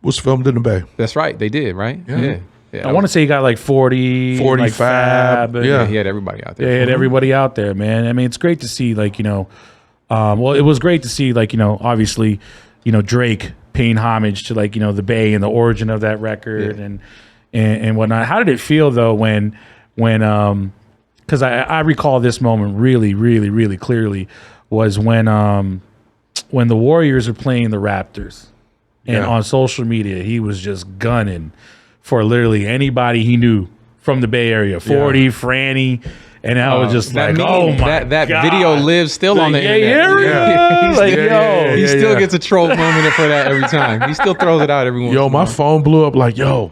was filmed in the Bay. That's right. They did, right? Yeah. Yeah. I want to say he got like 40, 40 like Fab, and- yeah. He had everybody out Yeah, there. he had everybody out there, man. I mean, it's great to see, like, well, it was great to see, like, obviously, Drake paying homage to, like, the Bay and the origin of that record and whatnot. How did it feel though when because I recall this moment really, really, really clearly was when the Warriors are playing the Raptors, and on social media he was just gunning for literally anybody he knew from the Bay Area, 40, Franny. And I was just like, oh my that God. video lives still on the internet. Yeah. He's Like, still- yo. he still gets a troll moment for that every time. He still throws it out every once in Yo, a my while. phone blew up like, yo,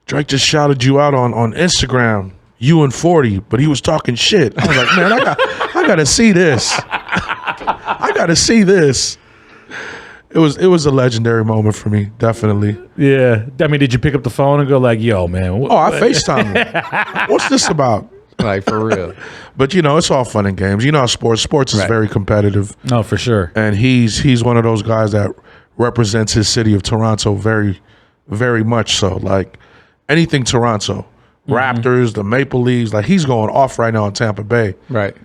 Drake just shouted you out on Instagram, you and 40, but he was talking shit. I was like, man, I gotta see this. I gotta see this. It was a legendary moment for me, definitely. Yeah. I mean, did you pick up the phone and go like, yo, man? Oh, I FaceTime him. What's this about? Like, for real. But it's all fun and games. How sports is very competitive. No, for sure. And he's one of those guys that represents his city of Toronto very, very much so. Like anything Toronto, Raptors, the Maple Leafs, like he's going off right now in Tampa Bay. Right.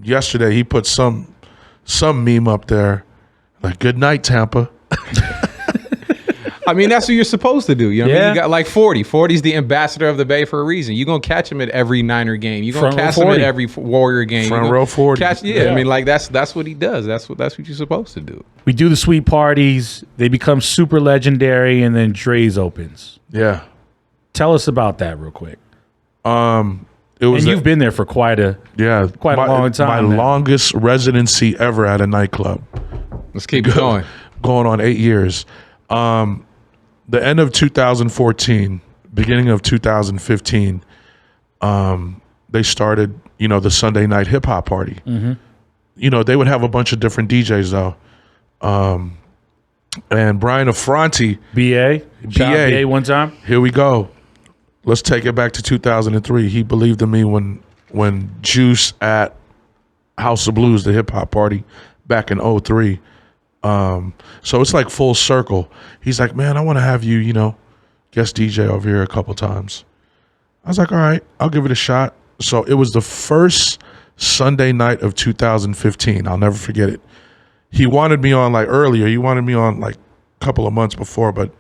Yesterday he put some meme up there, like "Good night, Tampa." I mean, that's what you're supposed to do. You know what I mean? Yeah. You got like 40. 40's the ambassador of the Bay for a reason. You're going to catch him at every Niner game. You're going to Front catch row him 40. at every Warrior game. Front You row gonna 40. I mean, like that's what he does. That's what you're supposed to do. We do the sweet parties. They become super legendary, and then Dre's opens. Yeah. Tell us about that real quick. It was And you've been there for quite a quite a long time My now. longest residency ever at a nightclub. Let's keep it going. Going on 8 years. The end of 2014, beginning of 2015, they started, the Sunday night hip hop party. Mm-hmm. They would have a bunch of different DJs though. And Brian Affronti, BA. Shout out BA one time. here we go. Let's take it back to 2003. He believed in me when Juice at House of Blues, the hip hop party, back in 03. So it's like full circle. He's like, man, I want to have you, guest DJ over here a couple times. I was like, all right, I'll give it a shot. So it was the first Sunday night of 2015. I'll never forget it. He wanted me on like earlier. He wanted me on like a couple of months before, but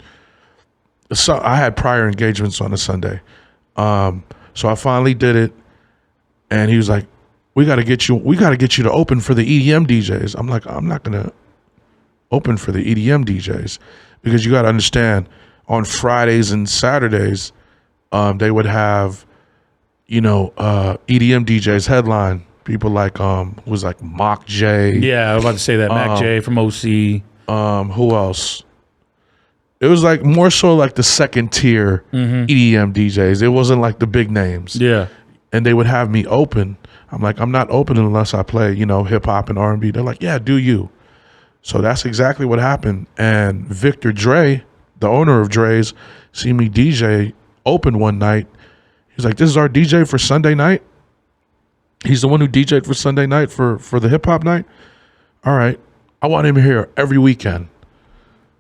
so I had prior engagements on a Sunday. So I finally did it. And he was like, we got to get you to open for the EDM DJs. I'm like, I'm not going to open for the EDM DJs because you got to understand on Fridays and Saturdays, they would have, EDM DJs headline people like, who was like Mock J. Yeah, I was about to say that. Mac J from OC. Who else? It was like more so like the second tier EDM DJs. It wasn't like the big names. Yeah. and they would have me open. I'm like, I'm not open unless I play, hip hop and R&B. They're like, yeah, do you? So that's exactly what happened. And Victor Drai, the owner of Drai's, see me DJ open one night. He's like, this is our DJ for Sunday night. He's the one who DJ'd for Sunday night for the hip hop night. All right, I want him here every weekend.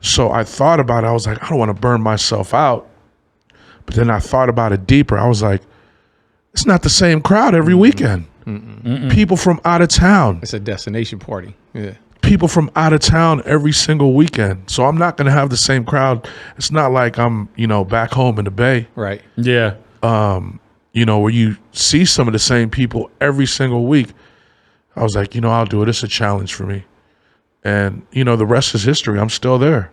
So I thought about it. I was like, I don't want to burn myself out. But then I thought about it deeper. I was like, it's not the same crowd every weekend. People from out of town. It's a destination party. Yeah. People from out of town every single weekend. So I'm not going to have the same crowd. It's not like I'm, back home in the Bay. Right. Yeah. Where you see some of the same people every single week. I was like, I'll do it. It's a challenge for me. And, the rest is history. I'm still there.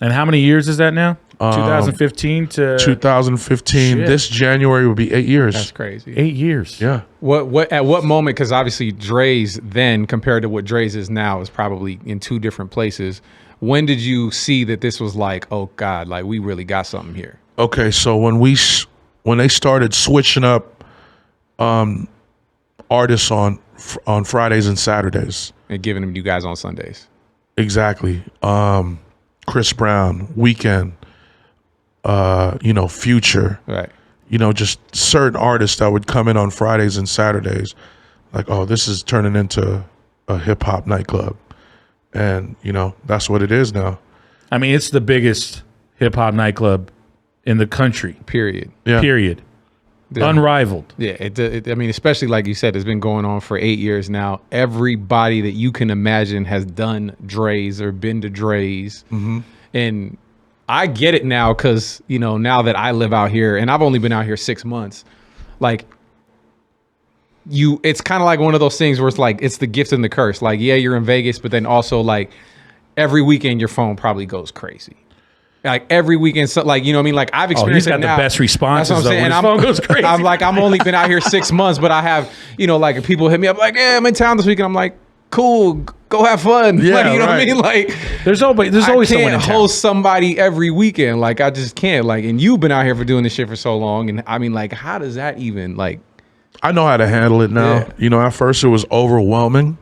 And how many years is that now? 2015 to 2015. Shit. This January will be 8 years. That's crazy. 8 years. Yeah. What at what moment? Because obviously Drai's then compared to what Drai's is now is probably in two different places. When did you see that this was like, oh God, like we really got something here? Okay, so when they started switching up artists on Fridays and Saturdays, And giving them you guys on Sundays. exactly. Chris Brown, Weeknd, Future. Right. Just certain artists that would come in on Fridays and Saturdays, like, oh, this is turning into a hip hop nightclub. And, that's what it is now. I mean, it's the biggest hip hop nightclub in the country. Period. Yeah. Period. Yeah. Unrivaled. Yeah, I mean, especially like you said, it's been going on for 8 years now. Everybody that you can imagine has done Drai's or been to Drai's. And I get it now because, now that I live out here, and I've only been out here 6 months, like, it's kind of like one of those things where it's like, it's the gift and the curse. Like, yeah, you're in Vegas, but then also, like, every weekend your phone probably goes crazy. Like every weekend, so like, you know what I mean? Like I've experienced he's got it now. the best responses. That's what I'm saying. When And his phone goes crazy. I'm like, I'm only been out here 6 months, but I have, like people hit me up like, yeah, I'm in town this weekend. I'm like, cool, go have fun. Yeah, Like, you know what I right. mean? Like There's always I someone in can't town. host somebody every weekend. Like I just can't. Like, and you've been out here for doing this shit for so long. And I mean, like, how does that even like? I know how to handle it now. Yeah. At first it was overwhelming,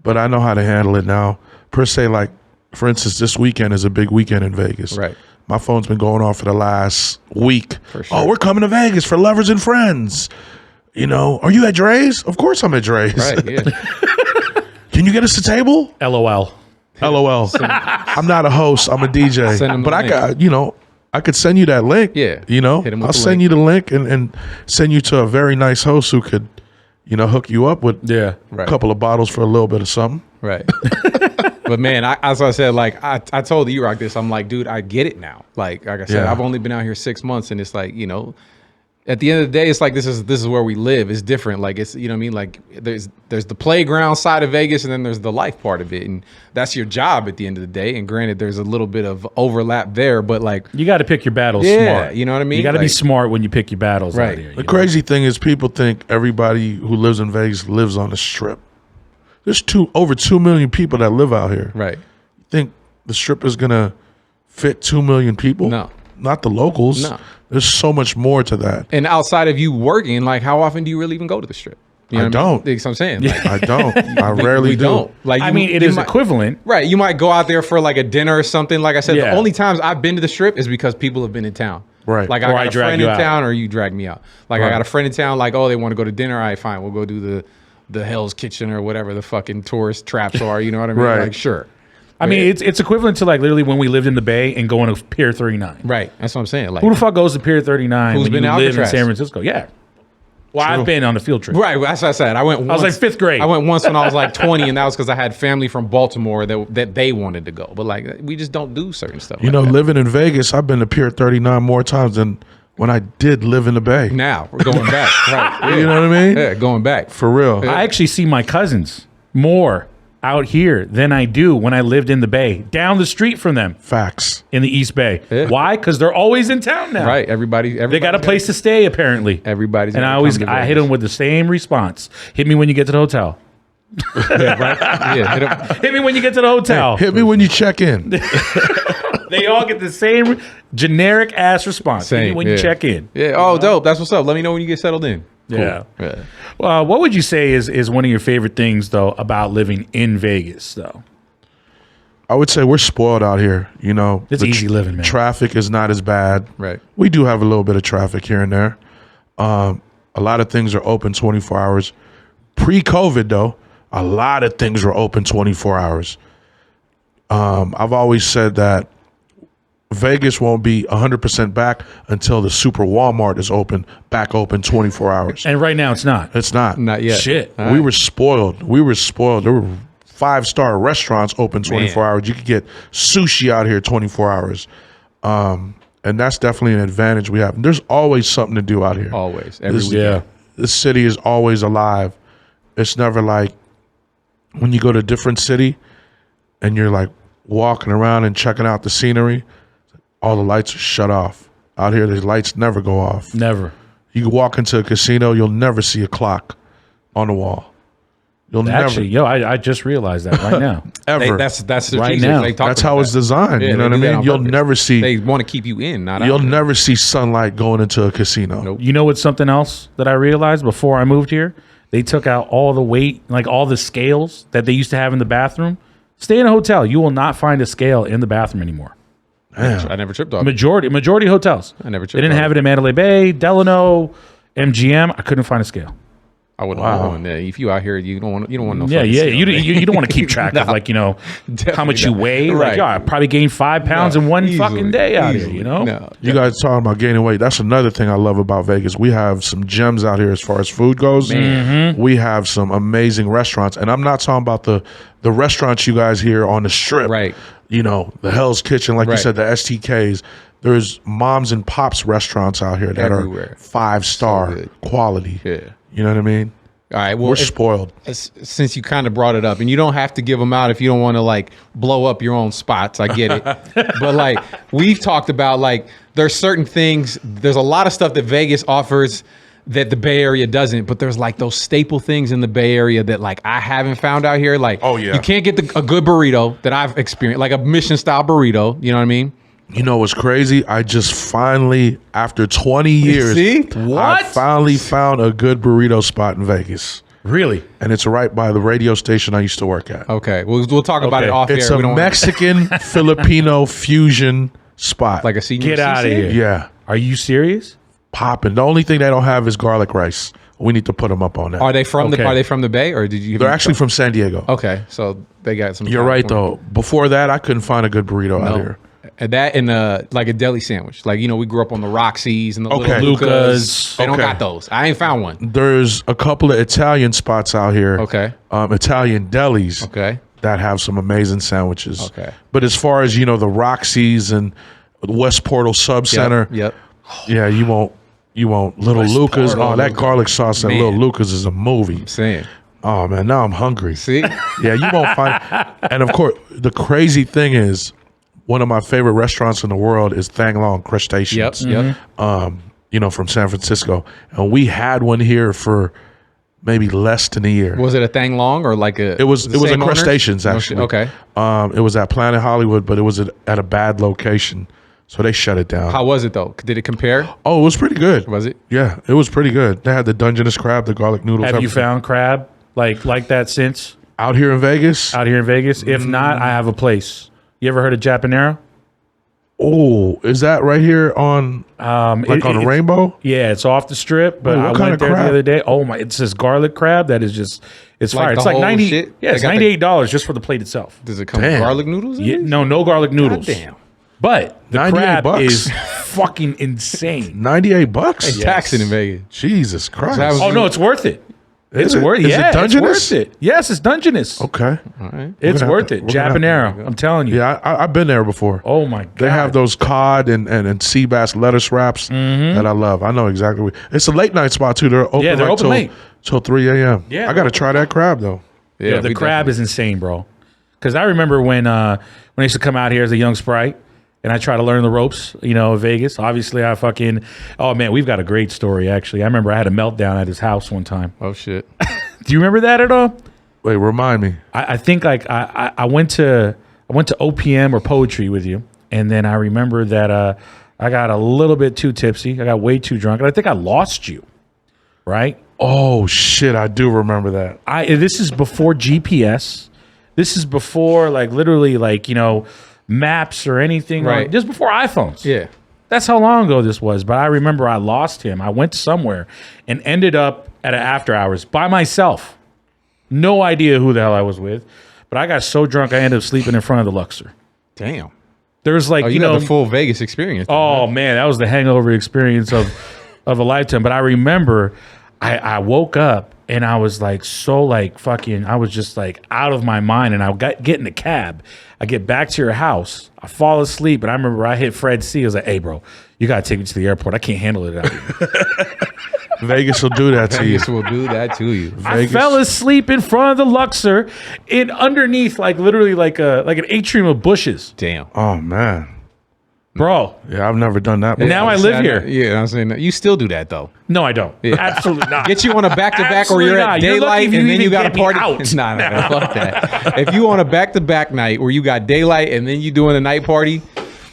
but I know how to handle it now. Per se, like, for instance, this weekend is a big weekend in Vegas. Right. My phone's been going off for the last week. For sure. Oh, we're coming to Vegas for Lovers and Friends. Are you at Drai's? Of course I'm at Drai's. Right. Yeah. Can you get us a table? LOL. LOL. I'm not a host. I'm a DJ. Send 'em the But I link. got, I could send you that link. Yeah. Hit 'em with I'll the send link. you the link and send you to a very nice host who could, hook you up with Yeah. a couple of bottles for a little bit of something. Right. But man, as I said, like I told E-Rock this, I'm like, dude, I get it now. Like I said, Yeah. I've only been out here 6 months, and it's like, at the end of the day, it's like this is where we live. It's different. Like it's, you know what I mean? Like there's the playground side of Vegas, and then there's the life part of it, and that's your job at the end of the day. And granted, there's a little bit of overlap there, but like You got to pick your battles Yeah, smart. you know what I mean? You got to be Like- smart when you pick your battles Right. out here. The crazy thing is people think everybody who lives in Vegas lives on the Strip. There's over 2 million people that live out here. right. Think the Strip is going to fit 2 million people? No. Not the locals. No. There's so much more to that. And outside of you working, like how often do you really even go to the Strip? You know I what mean? don't. That's what I'm saying. Like, I don't. I rarely we do. don't. Like I you- mean, it you is might- equivalent. Right. You might go out there for like a dinner or something. Like I said, Yeah. the only times I've been to the Strip is because people have been in town. Right. Like Or I I got a drag friend you in out. town or you drag me out. Like I Right. got a friend in town, like, oh, they want to go to dinner. All right, fine. We'll go do the Hell's Kitchen or whatever the fucking tourist traps are. You know what I mean? Right. Like, sure. I mean, it's equivalent to like literally when we lived in the Bay and going to Pier 39. Right. That's what I'm saying. Like, Who the fuck goes to Pier 39 Who's when been you to live in Alcatraz? San Francisco? Yeah. Well, True. I've been on a field trip. right. That's what I said. I went once. was like fifth grade. I went once when I was like 20, and that was because I had family from Baltimore that they wanted to go. But like, we just don't do certain stuff. You like know, that. living in Vegas, I've been to Pier 39 more times than when I did live in the Bay. Now we're going back. Right. Yeah. You know what I mean? Yeah, going back. For real. I actually see my cousins more out here than I do when I lived in the Bay, down the street from them Facts. in the East Bay. Yeah. Why? Because they're always in town now. Right. Everybody They got a place to stay, apparently. Everybody's And gotta I always come to I hit Vegas. them with the same response. Hit me when you get to the hotel. Yeah, hit 'em. Hit me when you get to the hotel. Hit me when you check in. They all get the same generic ass response when you check in. Yeah. Oh, dope. That's what's up. Let me know when you get settled in. Cool. Yeah. Yeah. Well, what would you say is one of your favorite things though about living in Vegas though? I would say we're spoiled out here. You know, It's easy living, man. Traffic is not as bad. Right. We do have a little bit of traffic here and there. A lot of things are open 24 hours. Pre-COVID, though, a lot of things were open 24 hours. I've always said that Vegas won't be 100% back until the Super Walmart is back open 24 hours. And right now it's not. It's not. Not yet. Shit. We were spoiled. There were 5-star restaurants open 24 hours. You could get sushi out here 24 hours. And that's definitely an advantage we have. There's always something to do out here. Always. Every week. Yeah. The city is always alive. It's never like when you go to a different city and you're like walking around and checking out the scenery, all the lights are shut off. Out here, the lights never go off. Never. You can walk into a casino, you'll never see a clock on the wall. You'll Actually, I just realized that right now. never, ever. That's Right now. That's how it's designed. Yeah, you know what I mean? You'll never see. They want to keep you in, not out. You'll never see sunlight going into a casino. Nope. You know what's something else that I realized before I moved here? They took out all the weight, like all the scales that they used to have in the bathroom. Stay in a hotel. You will not find a scale in the bathroom anymore. Damn. I never tripped off. Majority hotels. I never tripped They didn't off. have it in Mandalay Bay, Delano, MGM. I couldn't find a scale. I wouldn't want one. Yeah, if you out here, you don't want no. Yeah, fucking yeah. scale, man. You don't want to keep track of like how much you not. weigh. Like, Right. yo, I probably gained 5 pounds in one fucking day out here. You know. No. You guys talking about gaining weight. That's another thing I love about Vegas. We have some gems out here as far as food goes. We have some amazing restaurants. And I'm not talking about the restaurants you guys hear on the strip. Right. You know, the Hell's Kitchen, like you Right. said, the STKs. There's moms and pops restaurants out here that Everywhere. are 5-star So good. quality. Yeah. You know what I mean? All right. Well, We're spoiled. since you kind of brought it up, and you don't have to give them out if you don't want to like blow up your own spots. I get it. But like we've talked about, like there's certain things. There's a lot of stuff that Vegas offers that the Bay Area doesn't. But there's like those staple things in the Bay Area that like I haven't found out here. Like, Oh, yeah. you can't get a good burrito that I've experienced, like a Mission style burrito. You know what I mean? You know what's crazy? I just finally, after 20 years, See? I What? finally found a good burrito spot in Vegas. Really? And it's right by the radio station I used to work at. Okay. We'll talk about Okay. it off It's air. a We don't Mexican Filipino fusion spot. like a senior. Get out of CC? here. Yeah, Are you serious? popping. The only thing they don't have is garlic rice. We need to put them up on that. Are they from Okay. the Bay, or did you? They're actually from San Diego. Okay, so they got some. You're right though. Before that, I couldn't find a good burrito out here. And that and like a deli sandwich. Like, we grew up on the Roxy's and the Okay. little Lucas. Lucas. They don't Okay. got those. I ain't found one. There's a couple of Italian spots out here. Okay. Italian delis. Okay. That have some amazing sandwiches. Okay. But as far as the Roxy's and West Portal Sub Center, Yep. yeah, you won't Little West Lucas. Portal. Oh, that garlic sauce at Man. Little Lucas is a movie. Saying. Oh man, now I'm hungry. See? Yeah, you won't find. And of course, the crazy thing is, one of my favorite restaurants in the world is Thang Long Crustaceans. Yep. From San Francisco, and we had one here for maybe less than a year. Was it a Thang Long or like a? It was the a same owners? Crustaceans actually. Okay. It was at Planet Hollywood, but it was at a bad location, so they shut it down. How was it though? Did it compare? Oh, it was pretty good. Was it? Yeah, it was pretty good. They had the Dungeness crab, the garlic noodles. Have you everything. found crab like that since out here in Vegas? out here in Vegas? If not, I have a place. You ever heard of Japanero? Oh, is that right here on on the Rainbow? Yeah, it's off the strip, but Wait, what I kind went of there crab? the other day. Oh my! It's this garlic crab that is just it's Like fire. the It's like whole 90. shit? Yeah, They it's got the- $98 just for the plate itself. Does it come Damn. with garlic noodles? in Yeah, it? no garlic noodles. Damn. But the 98 crab bucks. is fucking insane. $98. Taxing in Vegas. Jesus Christ. that was- Oh no, it's worth it. Is It's it? worth it. Is Yeah, it Dungeness? it's worth it. Yes, it's Dungeness. Okay. All right. It's gonna worth have it. to- we're gonna have Japanero. I'm telling you. Yeah, I've been there before. Oh my god. They have those cod and sea bass lettuce wraps that I love. I know exactly. It's a late night spot too. They're open. Yeah, they're like open till, late. till 3 a.m. Yeah, I got to try that crab though. Yeah, the we crab is insane, bro. Because I remember when I used to come out here as a young sprite and I try to learn the ropes, of Vegas. Obviously, oh man, we've got a great story actually. I remember I had a meltdown at his house one time. Oh shit. Do you remember that at all? Wait, remind me. I think like I went to OPM or poetry with you, And then I remember that I got a little bit too tipsy. I got way too drunk. And I think I lost you, right? Oh, shit. I do remember that. This is before GPS. This is before, like, literally, like, you know, maps or anything. Right. Like, just before iPhones. Yeah. That's how long ago this was. But I remember I lost him. I went somewhere and ended up at an after hours by myself. No idea who the hell I was with. But I got so drunk I ended up sleeping in front of the Luxor. Damn. There's like, You know, had the full Vegas experience. oh man, that was the hangover experience of a lifetime. But I remember I woke up and I was like so like fucking, I was just like out of my mind. And I get in the cab. I get back to your house. I fall asleep. And I remember I hit Fred C. I was like, hey, bro, you got to take me to the airport. I can't handle it out here. Vegas will do that to you. Vegas will do that to you. I fell asleep in front of the Luxor in underneath like literally like an atrium of bushes. Damn. Oh, man. Bro. Yeah, I've never done that before. Now I live here. Yeah, I'm saying that. You still do that though. No, I don't. Absolutely not. Get you on a back-to-back or you're at Absolutely not. You're lucky daylight if you and then you even got a get me party. out. Nah, fuck that. If you on a back-to-back night where you got daylight and then you doing a night party,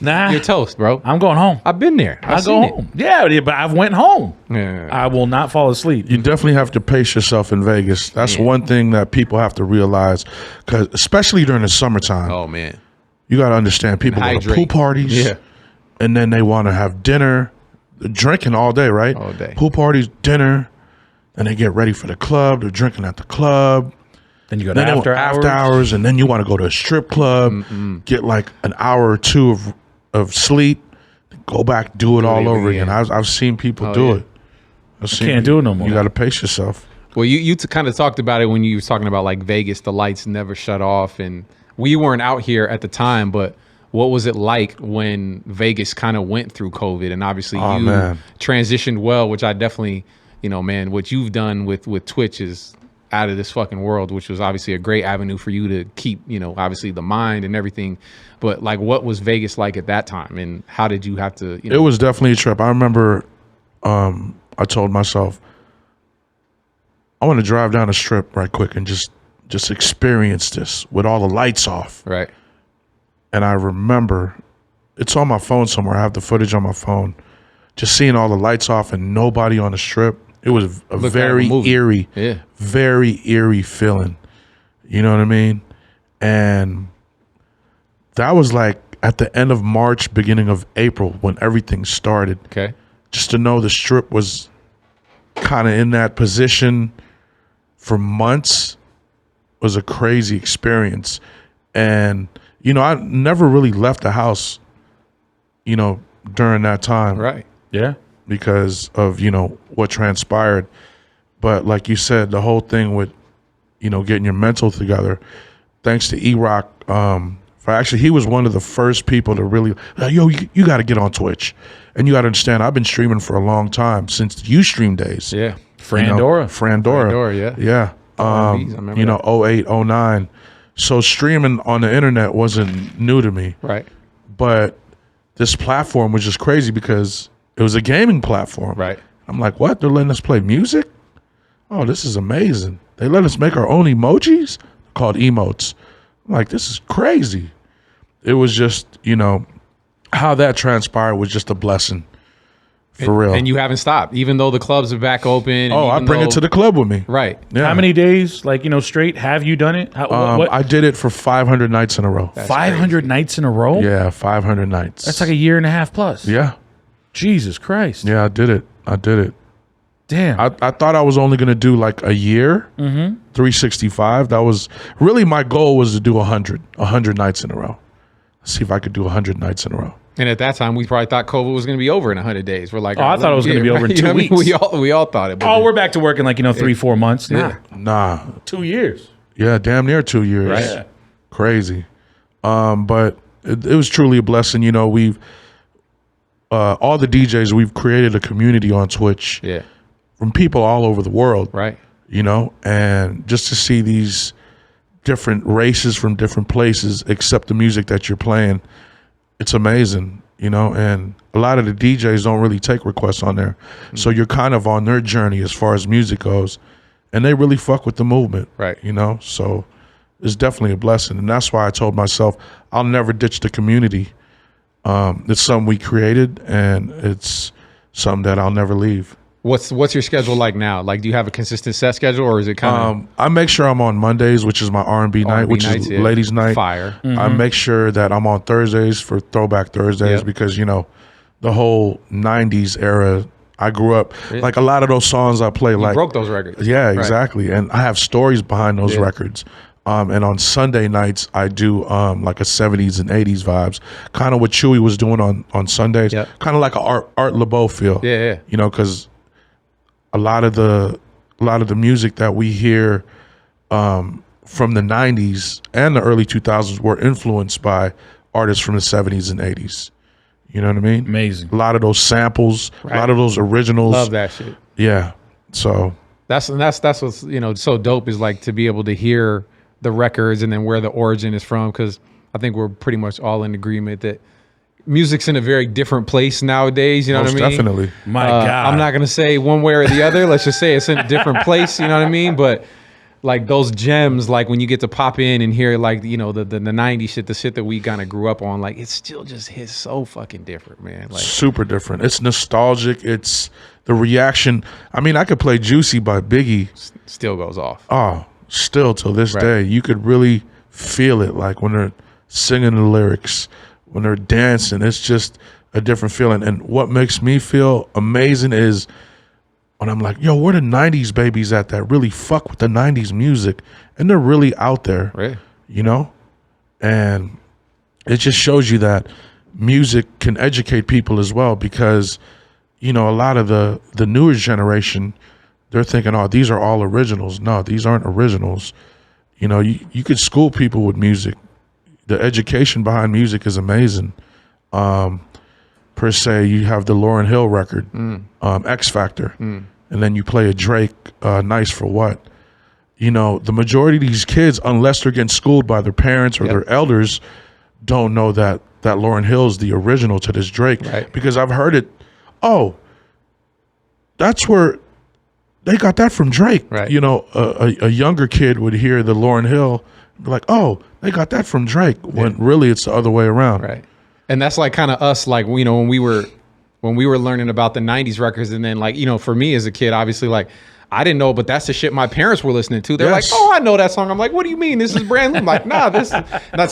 Nah. you're toast, bro. I'm going home. I've been there. I go home. Yeah, but I've went home. Yeah. I will not fall asleep. You definitely have to pace yourself in Vegas. That's one thing that people have to realize, because especially during the summertime, Oh man. you got to understand people go to Hydrate. pool parties, Yeah. and then they want to have dinner, drinking all day, right? All day. Pool parties, dinner, and they get ready for the club. They're drinking at the club. Then you go to Then they after want hours. and then you want to go to a strip club, get like an hour or two of sleep, go back, do it all over again. I've seen people do it. Can't do it no more. You got to pace yourself. Well, you kind of talked about it when you were talking about like Vegas, the lights never shut off, and we weren't out here at the time, but what was it like when Vegas kind of went through COVID? And obviously you transitioned well, which I definitely, you know, man, what you've done with Twitch is out of this fucking world, which was obviously a great avenue for you to keep, you know, obviously the mind and everything. But like, what was Vegas like at that time, and how did you have to? You know, It was definitely a trip. I remember I told myself, I want to drive down the strip right quick and just experience this with all the lights off. right? And I remember, it's on my phone somewhere. I have the footage on my phone. Just seeing all the lights off and nobody on the strip. It was a very eerie, very eerie feeling. You know what I mean? And that was like at the end of March, beginning of April, when everything started. Okay. Just to know the strip was kind of in that position for months was a crazy experience. And, you know, I never really left the house, you know, during that time. Right. Yeah. Because of, you know, what transpired. But like you said, the whole thing with, you know, getting your mental together, thanks to E-Rock, he was one of the first people to really, yo, you got to get on Twitch. And you got to understand, I've been streaming for a long time, since the Ustream days. Yeah. Frandora. Frandora, yeah. Yeah. I remember You know, that. 08, 09. So streaming on the internet wasn't new to me. Right. But this platform was just crazy because it was a gaming platform. Right. I'm like, what? They're letting us play music? Oh, this is amazing. They let us make our own emojis called emotes. I'm like, this is crazy. It was just, you know, how that transpired was just a blessing. For real. And you haven't stopped, even though the clubs are back open. Oh, I bring it to the club with me. Right. Yeah. How many days, like, you know, straight have you done it? What? I did it for 500 nights in a row. 500 nights in a row? Yeah, 500 nights. That's like a year and a half plus. Yeah. Jesus Christ. Yeah, I did it. Damn. I thought I was only going to do like a year, 365. That was really my goal, was to do 100 nights in a row. See if I could do 100 nights in a row. And at that time, we probably thought COVID was going to be over in 100 days. We're like, I thought it was going to be over in 2 weeks. We all thought it. Oh, we're back to work in like, you know, 3-4 months. Nah. Nah. 2 years. Yeah, damn near 2 years. Right. Yeah. Crazy. But it was truly a blessing. You know, we've all the DJs, we've created a community on Twitch. Yeah. From people all over the world. Right. You know, and just to see these different races from different places accept the music that you're playing, it's amazing, you know. And a lot of the DJs don't really take requests on there. So you're kind of on their journey as far as music goes, and they really fuck with the movement. Right. You know, so it's definitely a blessing. And that's why I told myself I'll never ditch the community. It's something we created, and it's something that I'll never leave. What's your schedule like now? Like, do you have a consistent set schedule, or is it kind of I make sure I'm on Mondays, which is my R&B night, which nights, is ladies' night. Fire. I make sure that I'm on Thursdays for Throwback Thursdays because, you know, the whole 90s era, I grew up, like a lot of those songs I play, like broke those records. Yeah, Right. exactly. And I have stories behind those records. And on Sunday nights, I do like a 70s and 80s vibes, kind of what Chewy was doing on Sundays, kind of like a Art LeBeau feel. Yeah. You know, because a lot of the music that we hear from the 90s and the early 2000s were influenced by artists from the 70s and 80s. You know what I mean? Amazing. A lot of those samples, a lot of those originals. Love that shit. Yeah. So That's what's, you know, so dope, is like to be able to hear the records and then where the origin is from, because I think we're pretty much all in agreement that music's in a very different place nowadays. You know most what I mean? definitely. My God. I'm not gonna say one way or the other. Let's just say it's in a different place. You know what I mean? But like those gems, like when you get to pop in and hear like, you know, the 90s shit, the shit that we kind of grew up on, like it still just hits so fucking different, man. Like Super different. It's nostalgic. It's the reaction. I mean, I could play Juicy by Biggie. still goes off. Oh, still till this day, you could really feel it. Like when they're singing the lyrics, when they're dancing, it's just a different feeling. And what makes me feel amazing is when I'm like, yo, where the 90s babies at that really fuck with the 90s music? And they're really out there, Right. you know? And it just shows you that music can educate people as well, because, you know, a lot of the newer generation, they're thinking, oh, these are all originals. No, these aren't originals. You know, you could school people with music. The education behind music is amazing. Per se, you have the Lauryn Hill record, X Factor, and then you play a Drake, Nice for What. You know, the majority of these kids, unless they're getting schooled by their parents or their elders, don't know that Lauryn Hill is the original to this Drake. Right. Because I've heard it, oh, that's where they got that from Drake. Right. You know, a younger kid would hear the Lauryn Hill, be like, oh, they got that from Drake, when really it's the other way around. Right. And that's like kind of us, like, you know, when we were learning about the 90s records, and then like, you know, for me as a kid, obviously, like, I didn't know, but that's the shit my parents were listening to. They're like, oh, I know that song. I'm like, what do you mean? This is brand new. I'm like, nah, that's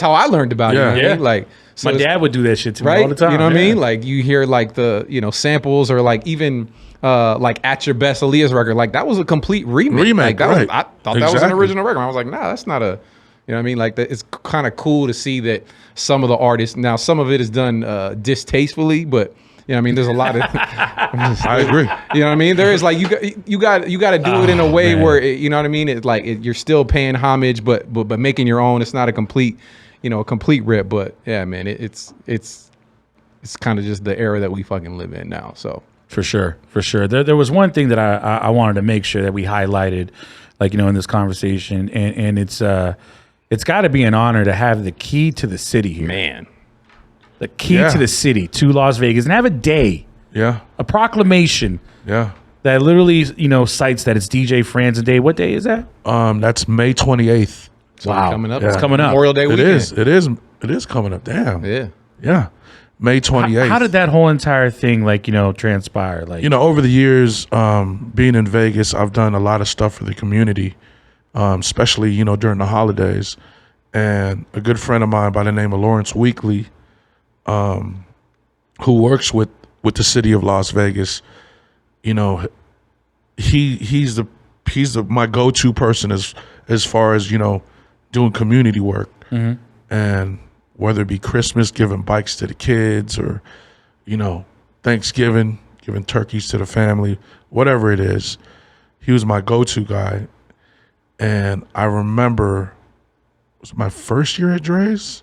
how I learned about it. You know what I mean? Like, so my dad would do that shit to me right? all the time. You know what I mean? Like you hear like the, you know, samples, or like even like At Your Best, Aaliyah's record. Like that was a complete remake. Like that was, I thought that was an original record. I was like, nah, that's not a, you know what I mean? Like that, it's kind of cool to see that some of the artists, now some of it is done distastefully, but you know what I mean? There's a lot of, I agree. you know what I mean? There is like, you got to do it in a way where, you know what I mean? It's like, you're still paying homage, but making your own. It's not a complete, you know, a complete rip, but yeah, man, it's kind of just the era that we fucking live in now. So For sure. There was one thing that I wanted to make sure that we highlighted, like, you know, in this conversation, and it's got to be an honor to have the key to the city here. man, The key to the city, to Las Vegas, and have a day, Yeah. a proclamation Yeah. that literally, you know, cites that it's DJ Franzen Day. What day is that? That's May 28th. so Wow. coming up, It's coming up. Memorial Day weekend. It is coming up. Damn. Yeah. Yeah. May 28th. How did that whole entire thing, like, you know, transpire? Like, You know, over the years, being in Vegas, I've done a lot of stuff for the community, especially, you know, during the holidays. And a good friend of mine by the name of Lawrence Weekly, who works with the city of Las Vegas, you know, he's my go-to person as far as, you know, doing community work. And whether it be Christmas, giving bikes to the kids, or, you know, Thanksgiving, giving turkeys to the family, whatever it is, he was my go-to guy. And I remember, it was my first year at Drai's?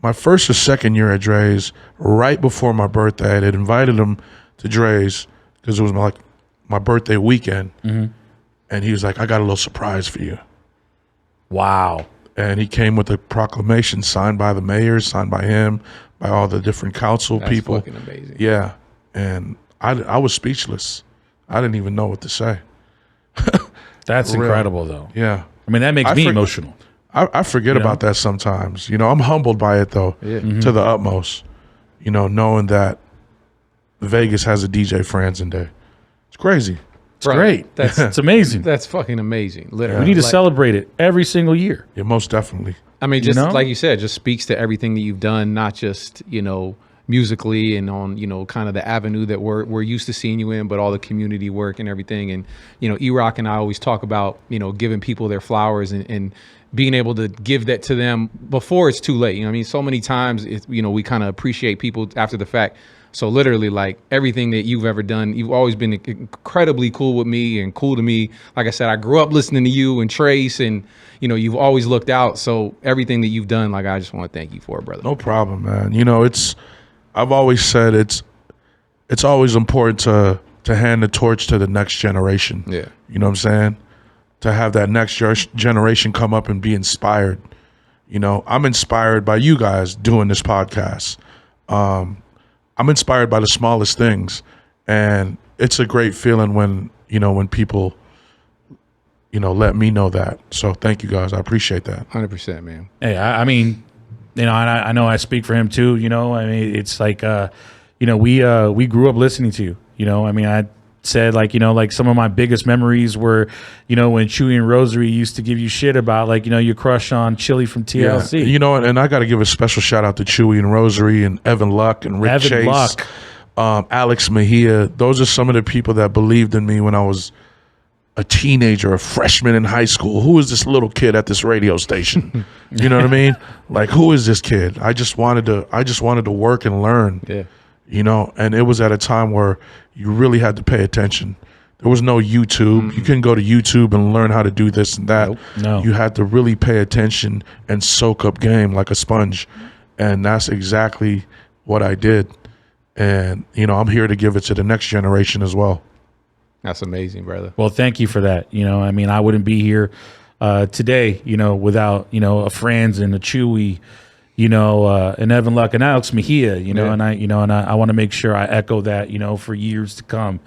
My first or second year at Drai's, right before my birthday. I had invited him to Drai's because it was my birthday weekend. And he was like, I got a little surprise for you. wow. And he came with a proclamation signed by the mayor, signed by him, by all the different council That's people. fucking amazing. Yeah. And I was speechless. I didn't even know what to say. That's For real. incredible, though. Yeah. I mean, that makes me emotional. I forget about that sometimes. You know, I'm humbled by it, though, to the utmost. you know, knowing that Vegas has a DJ Franzen Day. It's crazy. It's great. It's amazing. That's fucking amazing. Literally, we need to celebrate it every single year. Yeah, most definitely. I mean, just like you said, just speaks to everything that you've done, not just, you know, musically and on, you know, kind of the avenue that we're used to seeing you in, but all the community work and everything. And, you know, E-Rock and I always talk about, you know, giving people their flowers and being able to give that to them before it's too late. You know what I mean? So many times, you know, we kind of appreciate people after the fact. So literally, like, everything that you've ever done, you've always been incredibly cool with me and cool to me. Like I said, I grew up listening to you and Trace, and, you know, you've always looked out. So everything that you've done, like, I just want to thank you for it, brother. No problem, man. You know, I've always said it's always important to hand the torch to the next generation. Yeah. You know what I'm saying? To have that next generation come up and be inspired. You know, I'm inspired by you guys doing this podcast. I'm inspired by the smallest things, and it's a great feeling when, you know, when people, you know, let me know that. So thank you guys. I appreciate that. 100%, man. Hey, I mean, you know, and I know I speak for him too. You know, I mean, it's like, you know, we grew up listening to you. You know, I mean, I said, like, you know, like some of my biggest memories were, you know, when Chewy and Rosary used to give you shit about, like, you know, your crush on Chili from TLC. Yeah. You know, and I got to give a special shout out to Chewy and Rosary and Evan Luck and Rick Chase, Luck. Alex Mejia. Those are some of the people that believed in me when I was a teenager, a freshman in high school. Who is this little kid at this radio station? You know what I mean? Like, who is this kid? I just wanted to work and learn. Yeah. You know, and it was at a time where you really had to pay attention. There was no YouTube. Mm-hmm. You couldn't go to YouTube and learn how to do this and that. Nope. No. You had to really pay attention and soak up game like a sponge. And that's exactly what I did. And, you know, I'm here to give it to the next generation as well. That's amazing, brother. Well, thank you for that. You know, I mean, I wouldn't be here today, you know, without, you know, a Franz and a Chewy, you know, and Evan Luck and Alex Mejia, you know, Yeah. and I want to make sure I echo that, you know, for years to come,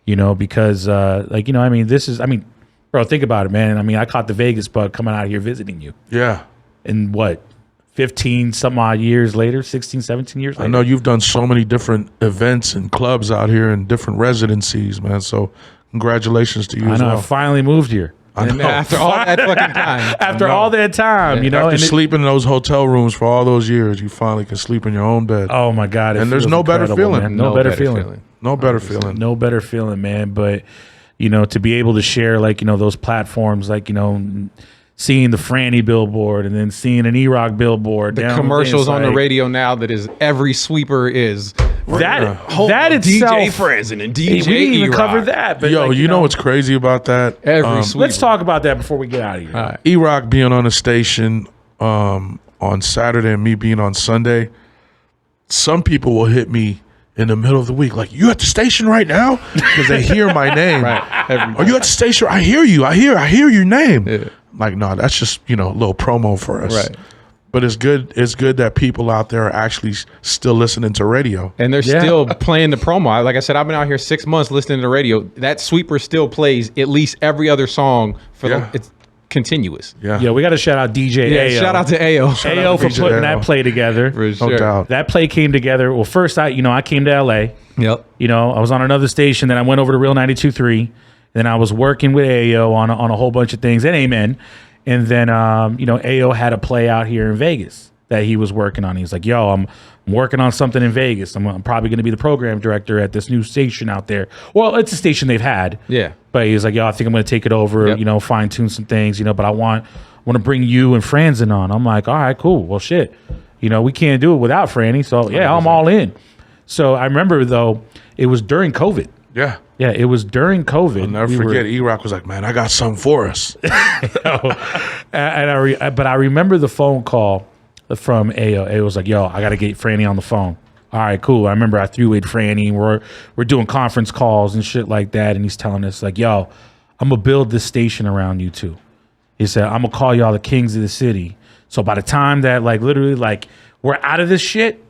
you know, because like, you know, I mean, bro, think about it, man. I mean, I caught the Vegas bug coming out here visiting you. Yeah. And what, 15 some odd years later, 16, 17 years later? I know you've done so many different events and clubs out here and different residencies, man. So congratulations to you as well. I finally moved here. And after all that fucking time. After all that time, you know. After sleeping in those hotel rooms for all those years, you finally can sleep in your own bed. Oh my God. And there's no better feeling. Man. No better feeling. No better feeling. No better feeling, man. But, you know, to be able to share, like, you know, those platforms, like, you know, seeing the Franny billboard and then seeing an E-Rock billboard. The commercials on the radio now that is every sweeper is. That itself. DJ Franzen and DJ we didn't even E-Rock. cover that. But Yo, like, you know what's crazy about that? Every sweeper. Let's talk about that before we get out of here. All right. E-Rock being on a station on Saturday and me being on Sunday, some people will hit me in the middle of the week, like, you at the station right now? Because they hear my name. Right. Are you at the station? I hear you. I hear your name. Yeah. Like, no, that's just, you know, a little promo for us. Right. But it's good that people out there are actually still listening to radio. And they're still playing the promo. Like I said, I've been out here 6 months listening to the radio. That sweeper still plays at least every other song for it's continuous. Yeah. We got to shout out DJ Yeah, AO. shout out to AO. AO for DJ putting AO. that play together. For No sure. doubt. That play came together. Well, first I came to LA. Yep. You know, I was on another station. Then I went over to Real 92.3. Then I was working with AO on a whole bunch of things. And Amen. And then, you know, AO had a play out here in Vegas that he was working on. He's like, yo, I'm working on something in Vegas. I'm probably going to be the program director at this new station out there. Well, it's a station they've had. Yeah. But he's like, yo, I think I'm going to take it over, Yep. you know, fine tune some things, you know, but I want to bring you and Franzen on. I'm like, all right, cool. Well, shit. You know, we can't do it without Franny. So, yeah, I'm all in. So I remember, though, it was during COVID. Yeah. Yeah, it was during COVID. I'll never forget. E-Rock was like, man, I got something for us. But I remember the phone call from AO. It was like, yo, I got to get Franny on the phone. All right, cool. I remember I threw with Franny. We're doing conference calls and shit like that. And he's telling us, like, yo, I'm going to build this station around you two. He said, I'm going to call y'all the kings of the city. So by the time that, like, literally, like, we're out of this shit,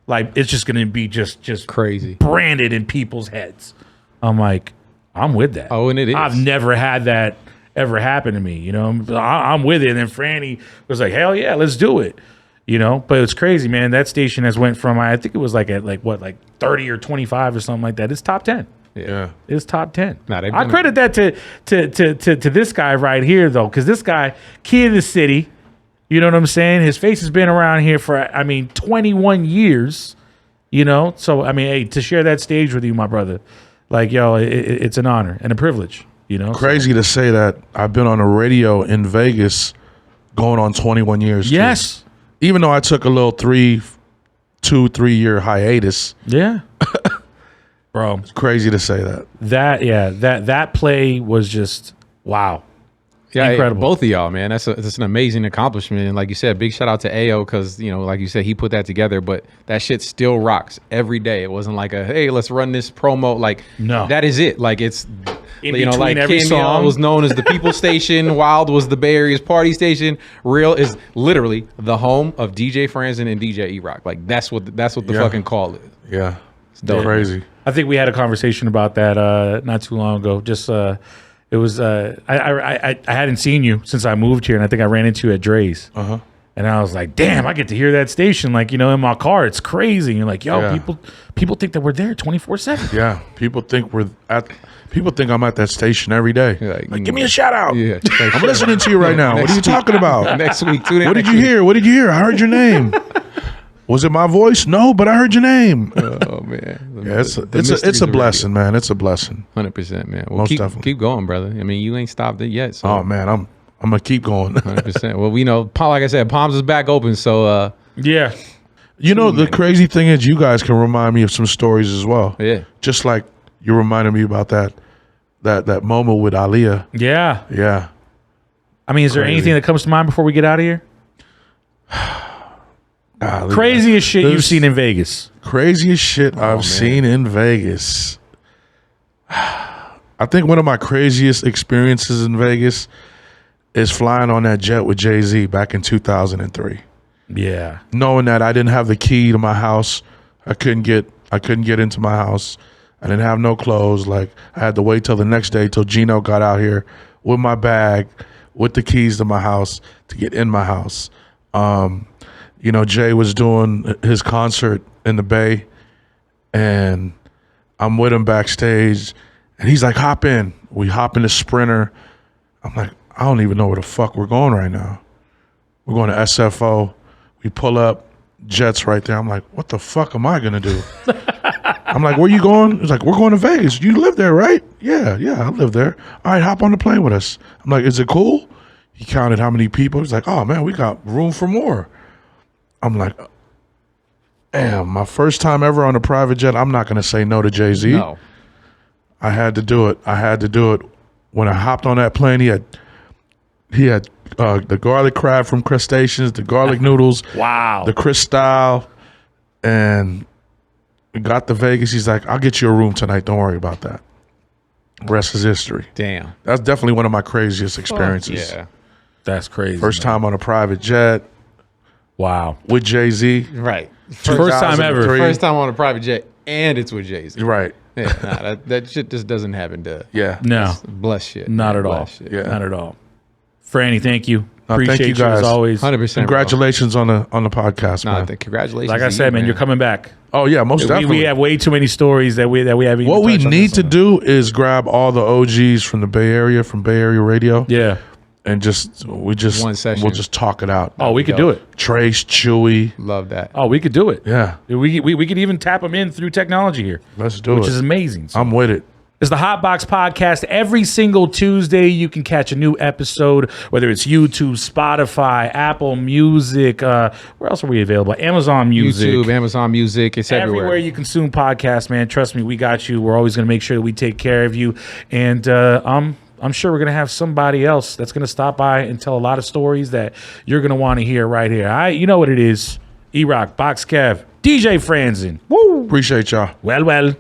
like, it's just going to be just Crazy. branded in people's heads. I'm like, I'm with that. Oh, and it is. I've never had that ever happen to me. You know, I'm with it. And then Franny was like, hell yeah, let's do it. But it's crazy, man. That station has went from, I think it was like at 30 or 25 or something like that. It's top 10. Yeah. It's top 10. Nah, I credit that to this guy right here, though, because this guy, key of the city, you know what I'm saying? His face has been around here for, 21 years, So, hey, to share that stage with you, my brother, it's an honor and a privilege, Crazy to say that I've been on the radio in Vegas going on 21 years. Yes. Too. Even though I took a little 3 year hiatus. Yeah. Bro. It's crazy to say that. That play was just, wow. Yeah, incredible. Both of y'all, man. That's an amazing accomplishment. And like you said, big shout out to AO because, like you said, he put that together. But that shit still rocks every day. It wasn't like hey, let's run this promo. Like, no, that is it. Like, it's, like every song was known as the People Station. Wild was the Bay Area's party station. Real is literally the home of DJ Franzen and DJ E-Rock. Like, that's what the fucking call is. Yeah. It's dope. Crazy. I think we had a conversation about that not too long ago. Just it was I hadn't seen you since I moved here, and I think I ran into you at Drai's. And I was like, damn, I get to hear that station, in my car. It's crazy. And you're like, yo, people think that we're there 24/7. Yeah, people think I'm at that station every day. Like, give me a shout out. Yeah, I'm listening to you right now. What are you talking about? Next week, What did you hear? What did you hear? I heard your name. Was it my voice? No, but I heard your name. Oh man, yeah, it's a blessing, man. It's a blessing. 100%, man. Well, Most definitely. Keep going, brother. You ain't stopped it yet. So. Oh man, I'm gonna keep going. 100%. Well, like I said, Palms is back open. So yeah. The crazy thing is, you guys can remind me of some stories as well. Yeah. Just like you reminded me about that moment with Aaliyah. Yeah. Yeah. Is there anything that comes to mind before we get out of here? Craziest shit you've seen in Vegas. Craziest shit I've seen in Vegas. I think one of my craziest experiences in Vegas is flying on that jet with Jay-Z back in 2003. Yeah. Knowing that I didn't have the key to my house. I couldn't get into my house. I didn't have no clothes. Like, I had to wait till the next day till Gino got out here with my bag, with the keys to my house to get in my house. Jay was doing his concert in the Bay, and I'm with him backstage, and he's like, hop in. We hop in the Sprinter. I'm like, I don't even know where the fuck we're going right now. We're going to SFO. We pull up, Jets right there. I'm like, what the fuck am I going to do? I'm like, where you going? He's like, we're going to Vegas. You live there, right? Yeah, I live there. All right, hop on the plane with us. I'm like, is it cool? He counted how many people. He's like, oh, man, we got room for more. I'm like, damn, my first time ever on a private jet. I'm not going to say no to Jay-Z. No. I had to do it. When I hopped on that plane, he had the garlic crab from Crustaceans, the garlic noodles. Wow. The Cristal, and got to Vegas. He's like, I'll get you a room tonight. Don't worry about that. Rest is history. Damn. That's definitely one of my craziest experiences. Yeah. That's crazy. First time on a private jet. Wow. With Jay-Z. Right. First time ever. First time on a private jet, and it's with Jay-Z. Right. Yeah, that shit just doesn't happen to. Yeah. No. Bless shit. Not at all. Shit. Yeah. Not at all. Franny, thank you. No, Appreciate thank you guys. as always. 100%. Congratulations on the podcast, man. Congratulations. Like I said, man, you're coming back. Oh yeah, most definitely. We have way too many stories that we haven't. What we even need to do is grab all the OGs from the Bay Area, from Bay Area radio. Yeah. And one session. We'll just talk it out. Oh, we could do it. Trace, Chewy. Love that. Oh, we could do it. Yeah. We could even tap them in through technology here. Let's do it. Which is amazing. So. I'm with it. It's the Hotbox Podcast. Every single Tuesday, you can catch a new episode, whether it's YouTube, Spotify, Apple Music. Where else are we available? Amazon Music. YouTube, Amazon Music. It's everywhere. Everywhere you consume podcasts, man. Trust me, we got you. We're always going to make sure that we take care of you. And I'm sure we're going to have somebody else that's going to stop by and tell a lot of stories that you're going to want to hear right here. You know what it is. E-Rock, Box Kev, DJ Franzen. Woo! Appreciate y'all. Well. Well.